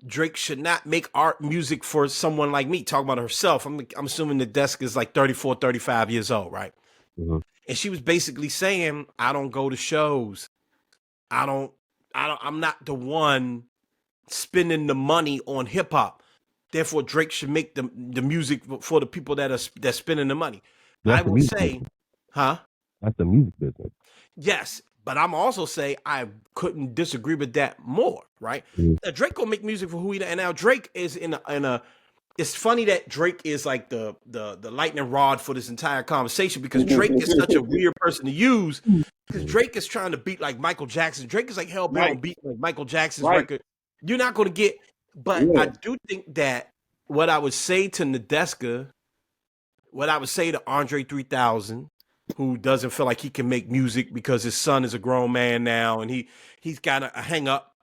[SPEAKER 1] Drake should not make art music for someone like me. Talking about herself. I'm assuming Nadeska is like 34, 35 years old, right? And she was basically saying, I don't go to shows. I'm not the one spending the money on hip hop. Therefore, Drake should make the music for the people that's spending the money. I would say, huh?
[SPEAKER 3] That's the music business.
[SPEAKER 1] Yes, but I'm also say I couldn't disagree with that more, right? Now, Drake gonna make music for who he, and now Drake is in a. It's funny that Drake is like the lightning rod for this entire conversation, because Drake is such a weird person to use, because Drake is trying to beat like Michael Jackson. Drake is like hell bent on beating like Michael Jackson's record. You're not going to get, but I do think that what I would say to Nadeska, what I would say to Andre 3000, who doesn't feel like he can make music because his son is a grown man now and he's got a hang up,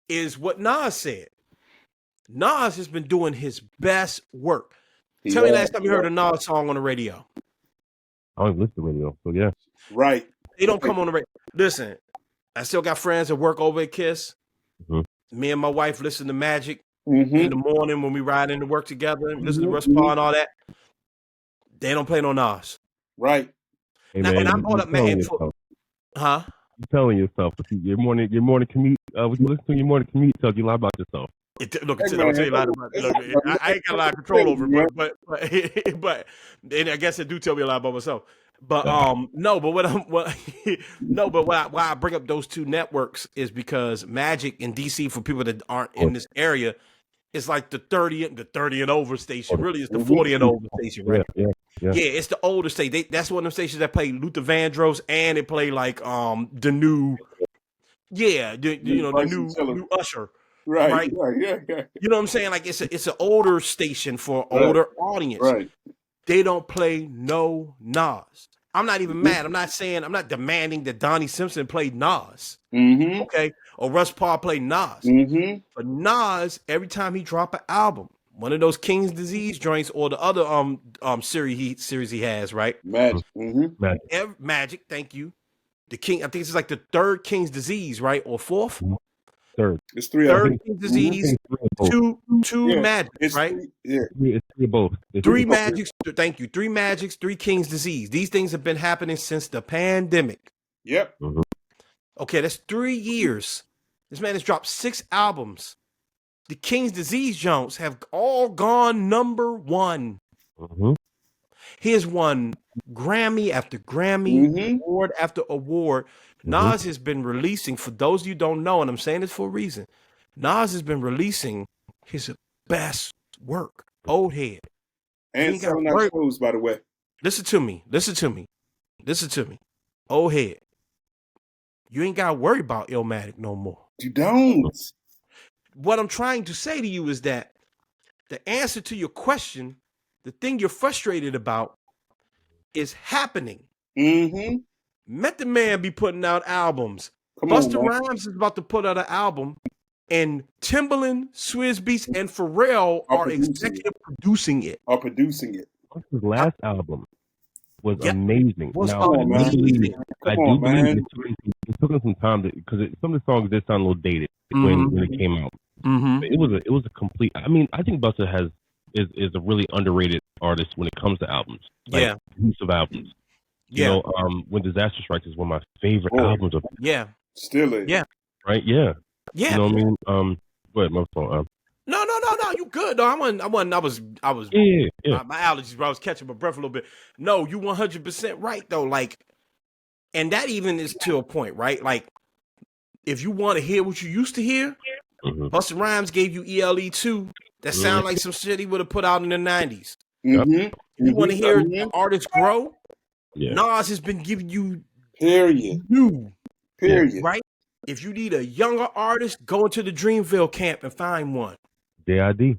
[SPEAKER 1] is what Nas said. Nas has been doing his best work. Tell me last time you heard a Nas song on the radio.
[SPEAKER 3] I don't listen to radio, so yeah.
[SPEAKER 2] Right.
[SPEAKER 1] They don't come on the radio. Listen, I still got friends that work over at KISS. Me and my wife listen to Magic in the morning when we ride into work together, listen to Russ Paul and all that. They don't play no Nas.
[SPEAKER 2] Right.
[SPEAKER 3] Hey,
[SPEAKER 1] now,
[SPEAKER 3] man,
[SPEAKER 1] and I brought up, man, huh?
[SPEAKER 3] You're telling yourself, your morning commute, when you listen to your morning commute talk, you lie about yourself.
[SPEAKER 1] Look, I'll tell you a lot about it. Look, I ain't got a lot of control over it, but and I guess it do tell me a lot about myself. But why I bring up those two networks is because Magic in DC, for people that aren't in this area, is like the 30 and over station. Really, it's the 40 and over station, right?
[SPEAKER 3] Yeah,
[SPEAKER 1] it's the older station. That's one of them stations that play Luther Vandross, and it play like the new, the new Usher. Right.
[SPEAKER 2] Yeah.
[SPEAKER 1] You know what I'm saying? Like it's an older station for older audience.
[SPEAKER 2] Right.
[SPEAKER 1] They don't play no Nas. I'm not even mad. I'm not demanding that Donnie Simpson play Nas. Okay. Or Russ Paul play Nas. But Nas, every time he drop an album, one of those King's Disease joints or the other series he has, right?
[SPEAKER 2] Magic.
[SPEAKER 1] Magic, thank you. The King, I think this is like the third King's Disease, right? Or fourth?
[SPEAKER 3] Third.
[SPEAKER 2] It's three.
[SPEAKER 1] Third King's Disease, two Magic, right?
[SPEAKER 3] It's three of both.
[SPEAKER 1] Three Magics. Thank you. Three Magics, three King's Disease. These things have been happening since the pandemic.
[SPEAKER 2] Yep.
[SPEAKER 1] Okay, that's 3 years. This man has dropped 6 albums. The King's Disease Jones have all gone number one. He has won Grammy after Grammy, award after award. Nas has been releasing, for those of you who don't know, and I'm saying this for a reason, Nas has been releasing his best work. Old Head.
[SPEAKER 2] And selling out shows, by the way.
[SPEAKER 1] Listen to me. Old Head. You ain't got to worry about Illmatic no more.
[SPEAKER 2] You don't.
[SPEAKER 1] What I'm trying to say to you is that the answer to your question, the thing you're frustrated about, is happening. Method Man be putting out albums. Busta Rhymes is about to put out an album, and Timbaland, Swizz Beatz, and Pharrell are executive producing it.
[SPEAKER 3] His last album was amazing.
[SPEAKER 2] I do believe
[SPEAKER 3] it took him some time because some of the songs did sound a little dated when it came out. It was a complete. I mean, I think Busta is a really underrated artist when it comes to albums. Like, use of albums. You know, When Disaster Strikes is one of my favorite albums of.
[SPEAKER 2] Still is.
[SPEAKER 3] Right. Yeah.
[SPEAKER 1] Yeah.
[SPEAKER 3] You know what I mean? Go ahead, my phone.
[SPEAKER 1] No. You good? No, I was.
[SPEAKER 3] Yeah.
[SPEAKER 1] My allergies, bro. I was catching my breath a little bit. No, you 100% right though. Like, and that even is to a point, right? Like, if you want to hear what you used to hear, Busta Rhymes gave you ELE2. That sound like some shit he would have put out in the 90s. If you want to hear artists grow, Nas has been giving you
[SPEAKER 2] Period.
[SPEAKER 1] new.
[SPEAKER 2] Period.
[SPEAKER 1] Right? If you need a younger artist, go into the Dreamville camp and find one.
[SPEAKER 3] JID.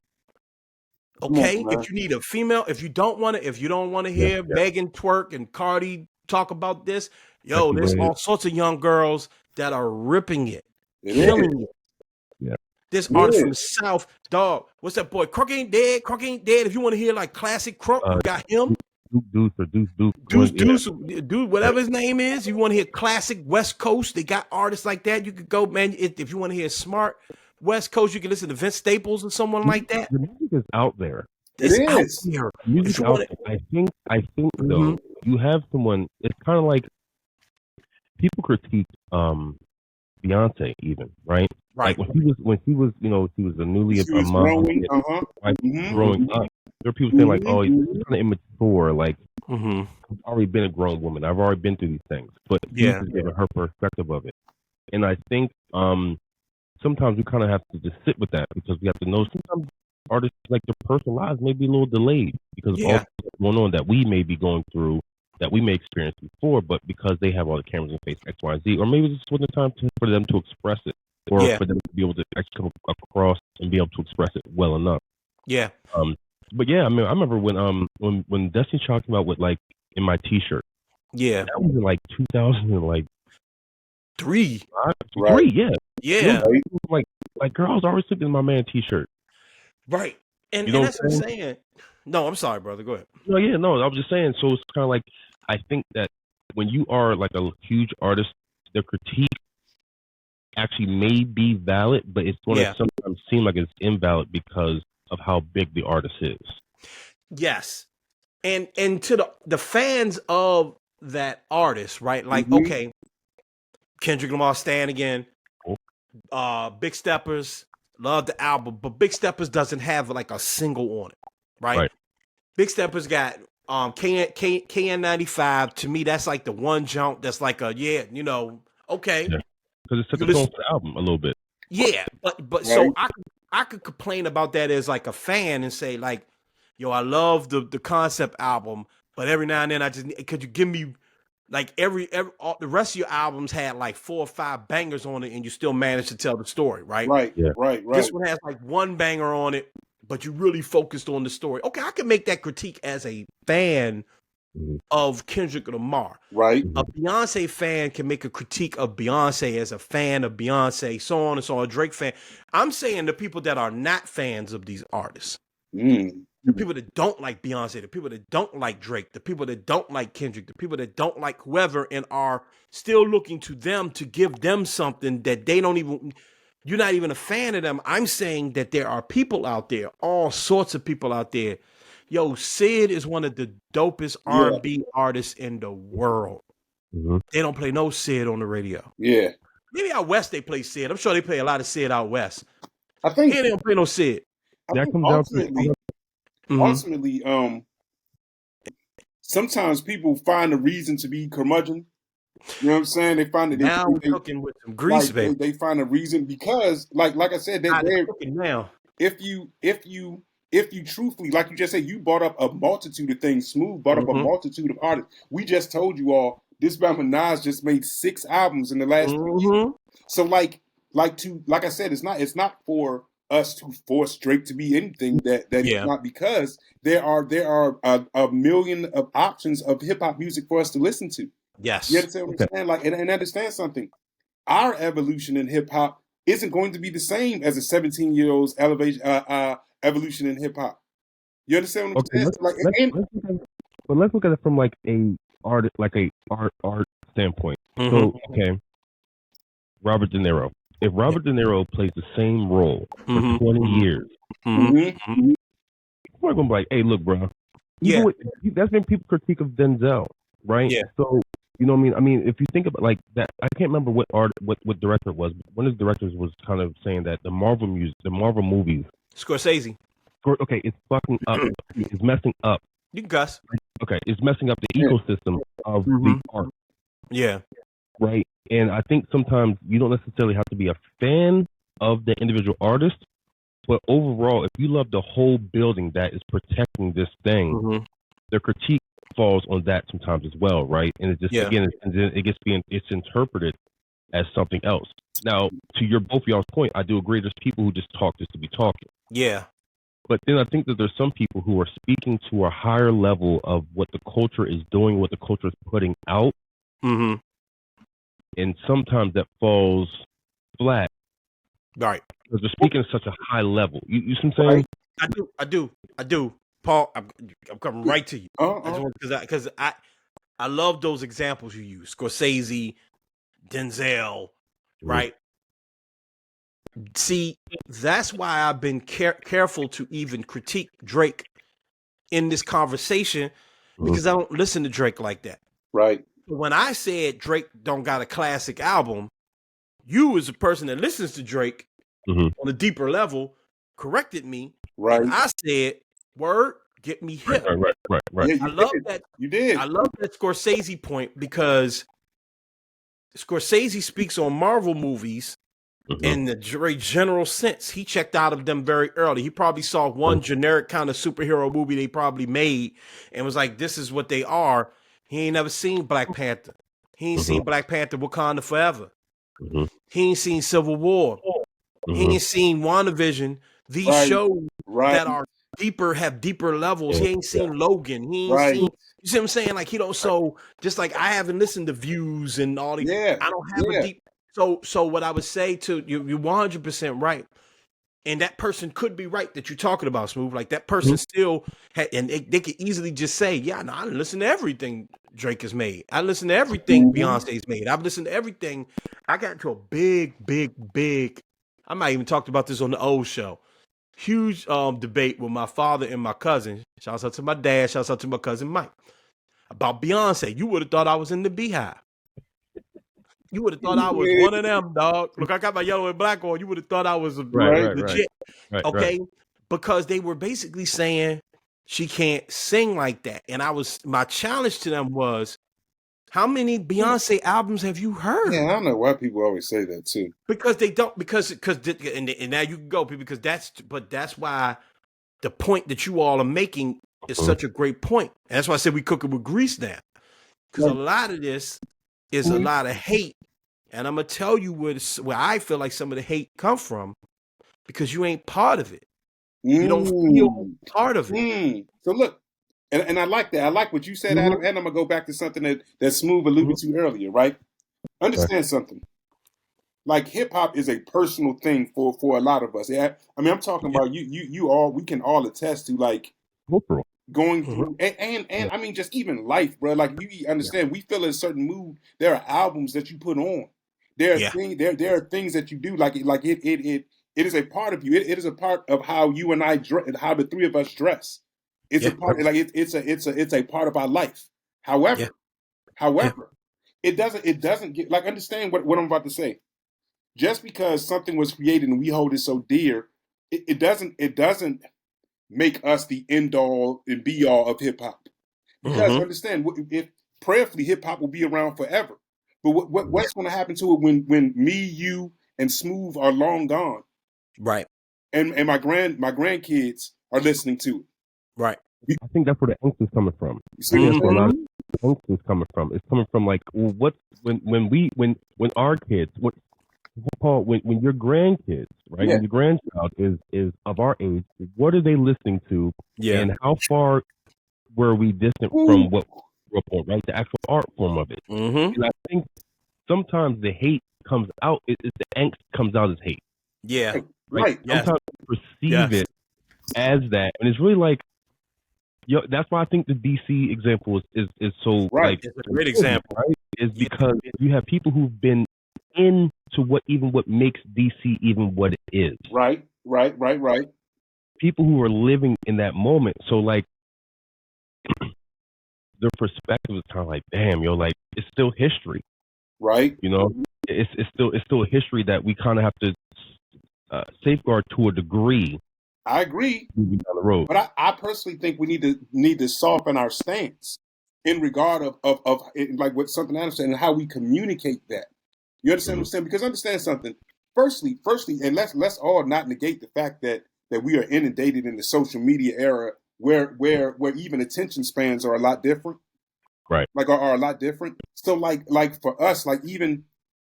[SPEAKER 1] Okay, if you need a female, if you don't want to hear Megan twerk and Cardi talk about this, there's all sorts of young girls that are ripping it, killing it.
[SPEAKER 3] Yeah.
[SPEAKER 1] This artist from the South, dog. What's that boy? Crunk ain't dead. Crunk ain't dead. If you want to hear like classic Crunk, we got him. Deuce, whatever his name is. If you want to hear classic West Coast, they got artists like that. You could go, man. If you want to hear smart West Coast, you can listen to Vince Staples or someone like that.
[SPEAKER 3] The music is out there.
[SPEAKER 1] It's out there.
[SPEAKER 3] Music out there. I think though, you have someone. It's kind of like people critique Beyonce, even right. Like when he was, he was a newly mom, growing up. There are people saying like, "Oh, he's kind of immature." Like, I've already been a grown woman. I've already been through these things. But she's giving her perspective of it, and I think sometimes we kind of have to just sit with that because we have to know sometimes artists like their personal lives may be a little delayed because of all that's going on that we may be going through that we may experience before, but because they have all the cameras in face X, Y, and Z, or maybe it's just wasn't time for them to express it, or for them to be able to actually come across and be able to express it well enough. Yeah. But yeah, I mean, I remember when Destiny Child came out with like in my T-shirt. Yeah. That was in like 2003. Right. Yeah. Like girls always looking at my man T-shirt.
[SPEAKER 1] Right. And that's what I'm saying. No, I'm sorry, brother. Go ahead.
[SPEAKER 3] No, I was just saying. So it's kind of like I think that when you are like a huge artist, the critique actually may be valid, but it's going to sometimes seem like it's invalid because of how big the artist is.
[SPEAKER 1] Yes. And to the fans of that artist, right? Like, okay, Kendrick Lamar, Stan again. Big Steppers, love the album, but Big Steppers doesn't have like a single on it, right? Big Steppers got KN95. To me, that's like the one jump that's like okay.
[SPEAKER 3] Because it took the tone for the album a little bit.
[SPEAKER 1] Yeah, but so I could complain about that as like a fan and say like, I love the concept album, but every now and then could you give me like the rest of your albums had like 4 or 5 bangers on it and you still managed to tell the story, right?
[SPEAKER 2] Right.
[SPEAKER 1] This one has like 1 banger on it, but you really focused on the story. Okay, I can make that critique as a fan of Kendrick Lamar.
[SPEAKER 2] Right.
[SPEAKER 1] A Beyonce fan can make a critique of Beyonce as a fan of Beyonce, so on and so on. A Drake fan. I'm saying the people that are not fans of these artists. The people that don't like Beyonce, the people that don't like Drake, the people that don't like Kendrick, the people that don't like whoever and are still looking to them to give them something that they don't even, you're not even a fan of them. I'm saying that there are people out there, all sorts of people out there. Sid is one of the dopest R&B artists in the world. They don't play no Sid on the radio.
[SPEAKER 2] Yeah.
[SPEAKER 1] Maybe out west they play Sid. I'm sure they play a lot of Sid out west.
[SPEAKER 2] I think
[SPEAKER 1] here they don't play no Sid.
[SPEAKER 3] That comes down to
[SPEAKER 2] ultimately, sometimes people find a reason to be curmudgeon. You know what I'm saying? They find that
[SPEAKER 1] now we're cooking with some grease, baby.
[SPEAKER 2] They find a reason because, like I said, they're cooking now. If you truthfully, like you just said, you brought up a multitude of things. Smooth brought up a multitude of artists. We just told you all this Bama Nas just made 6 albums in the last 3 years. So like I said, it's not for us to force Drake to be anything that he's not, because there are a million of options of hip hop music for us to listen to.
[SPEAKER 1] Yes,
[SPEAKER 2] you understand what I'm saying? Like, and understand something. Our evolution in hip hop isn't going to be the same as a 17-year-old's evolution in hip hop. You understand what I'm saying?
[SPEAKER 3] But let's look at it from like a art standpoint. So Robert De Niro. If Robert De Niro plays the same role for 20 years, people are going to be like, hey, look, bro. That's been people's critique of Denzel, right? Yeah. So, you know what I mean? I mean, if you think about like that, I can't remember what director it was, but one of the directors was kind of saying that the Marvel movies.
[SPEAKER 1] Scorsese.
[SPEAKER 3] Okay, it's fucking up. It's messing up.
[SPEAKER 1] You can cuss.
[SPEAKER 3] Okay, it's messing up the ecosystem of the art.
[SPEAKER 1] Yeah.
[SPEAKER 3] Right. And I think sometimes you don't necessarily have to be a fan of the individual artist, but overall, if you love the whole building that is protecting this thing, the critique falls on that sometimes as well, right? And it just again, it's interpreted as something else. Now, to your both of y'all's point, I do agree. There's people who just talk just to be talking.
[SPEAKER 1] Yeah.
[SPEAKER 3] But then I think that there's some people who are speaking to a higher level of what the culture is doing, what the culture is putting out.
[SPEAKER 1] Mm-hmm.
[SPEAKER 3] And sometimes that falls flat.
[SPEAKER 1] Right.
[SPEAKER 3] Because they're speaking at such a high level. You see what I'm saying?
[SPEAKER 1] I do. Paul, I'm coming right to you. Because I love those examples you use. Scorsese, Denzel, right? See, that's why I've been careful to even critique Drake in this conversation, because I don't listen to Drake like that.
[SPEAKER 2] Right.
[SPEAKER 1] When I said Drake don't got a classic album, you as a person that listens to Drake on a deeper level corrected me.
[SPEAKER 2] Right.
[SPEAKER 1] And I said, word, get me hip.
[SPEAKER 3] Right.
[SPEAKER 2] Yeah,
[SPEAKER 1] I love that.
[SPEAKER 2] You did.
[SPEAKER 1] I love that Scorsese point, because Scorsese speaks on Marvel movies in the very general sense. He checked out of them very early. He probably saw one generic kind of superhero movie they probably made and was like, this is what they are. He ain't never seen Black Panther. He ain't seen Black Panther Wakanda Forever. He ain't seen Civil War. He ain't seen WandaVision. These shows that are deeper, have deeper levels. He ain't seen Logan. He ain't seen, you see what I'm saying? Like, he don't, so just like I haven't listened to Views and all these, I don't have a deep, so what I would say to you, you're 100% right. And that person could be right that you're talking about, Smooth. Like, that person still had, and they could easily just say, yeah, no, I listen to everything Drake has made. I listen to everything Beyonce's made. I've listened to everything. I got into a big, I might even talked about this on the old show. Huge debate with my father and my cousin. Shouts out to my dad. Shouts out to my cousin Mike. About Beyonce. You would have thought I was in the Beehive. You would have thought I was one of them, dog. Look, I got my yellow and black on. You would have thought I was legit. Okay? Because they were basically saying she can't sing like that. And my challenge to them was, how many Beyonce albums have you heard?
[SPEAKER 2] Yeah, I don't know why people always say that too.
[SPEAKER 1] Because they don't, and now you can go, because that's why the point that you all are making is such a great point. And that's why I said we cooking with grease now. Because a lot of this is a lot of hate. And I'm going to tell you where I feel like some of the hate come from, because you ain't part of it. You don't feel part of it.
[SPEAKER 2] So look, and I like that. I like what you said, Adam, and I'm going to go back to something that Smooth alluded to earlier, right? Understand something. Like, hip-hop is a personal thing for a lot of us. Yeah? I mean, I'm talking about you all, we can all attest to, like, going through, and I mean, just even life, bro. Like, you understand, we feel in a certain mood. There are albums that you put on. There are things that you do, like it is a part of you. It is a part of how you and I dress, how the three of us dress. It's a part, like it's a part of our life. However, it doesn't get, like, understand what I'm about to say. Just because something was created and we hold it so dear, it doesn't make us the end all and be all of hip hop. Because understand, if prayerfully hip hop will be around forever. But what's going to happen to it when me, you, and Smooth are long gone?
[SPEAKER 1] Right.
[SPEAKER 2] And my grandkids are listening to it.
[SPEAKER 1] Right.
[SPEAKER 3] I think that's where the angst is coming from.
[SPEAKER 2] You see what I'm saying?
[SPEAKER 3] A lot of angst is coming from. It's coming from, like, well, when our kids, Paul, when your grandkids, right, when your grandchild is of our age, what are they listening to? Yeah. And how far were we distant from what we grew up on, right? The actual art form of it. And I think sometimes the hate comes out, the angst comes out as hate.
[SPEAKER 1] Yeah.
[SPEAKER 3] Right. Sometimes we perceive it as that. And it's really like, that's why I think the DC example is so like,
[SPEAKER 1] it's a great example,
[SPEAKER 3] right? Is because you have people who've been into what makes DC even what it is.
[SPEAKER 2] Right.
[SPEAKER 3] People who are living in that moment. So, like, their perspective is kind of like, damn, like, it's still history.
[SPEAKER 2] Right.
[SPEAKER 3] You know, it's still a history that we kind of have to safeguard to a degree.
[SPEAKER 2] I agree.
[SPEAKER 3] Moving down the road.
[SPEAKER 2] But I personally think we need to soften our stance in regard of like what something Adam said and how we communicate that. You understand what I'm saying? Because understand something. Firstly, and let's all not negate the fact that we are inundated in the social media era where even attention spans are a lot different.
[SPEAKER 3] Right.
[SPEAKER 2] Like are a lot different. So like for us, like even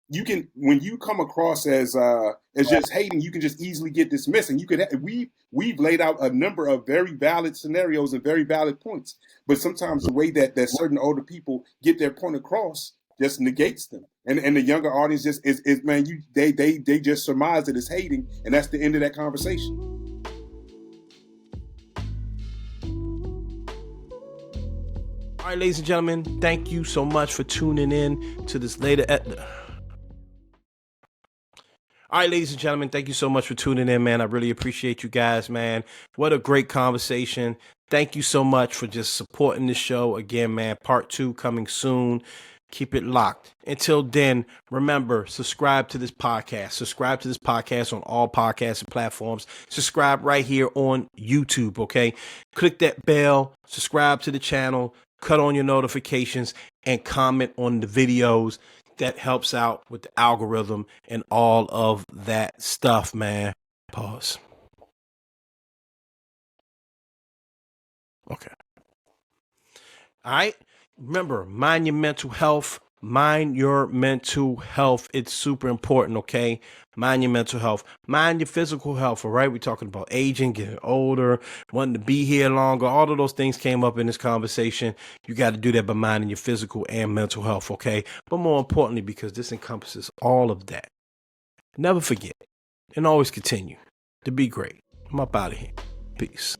[SPEAKER 2] you can, when you come across as just hating, you can just easily get dismissed. And you could we've laid out a number of very valid scenarios and very valid points, but sometimes the way that certain older people get their point across just negates them, and the younger audience just is man, they just surmise that it's hating, and that's the end of that conversation.
[SPEAKER 1] All right, ladies and gentlemen, thank you so much for tuning in to this later. All right, ladies and gentlemen, thank you so much for tuning in, man. I really appreciate you guys, man. What a great conversation. Thank you so much for just supporting the show. Again, man, part 2 coming soon. Keep it locked. Until then, remember, subscribe to this podcast. Subscribe to this podcast on all podcasting platforms. Subscribe right here on YouTube, okay? Click that bell, subscribe to the channel, cut on your notifications, and comment on the videos. That helps out with the algorithm and all of that stuff, man. Pause. Okay. All right. Remember, mind your mental health. Mind your mental health. It's super important, okay? Mind your mental health. Mind your physical health, all right? We're talking about aging, getting older, wanting to be here longer. All of those things came up in this conversation. You got to do that by minding your physical and mental health, okay? But more importantly, because this encompasses all of that, never forget and always continue to be great. I'm up out of here. Peace.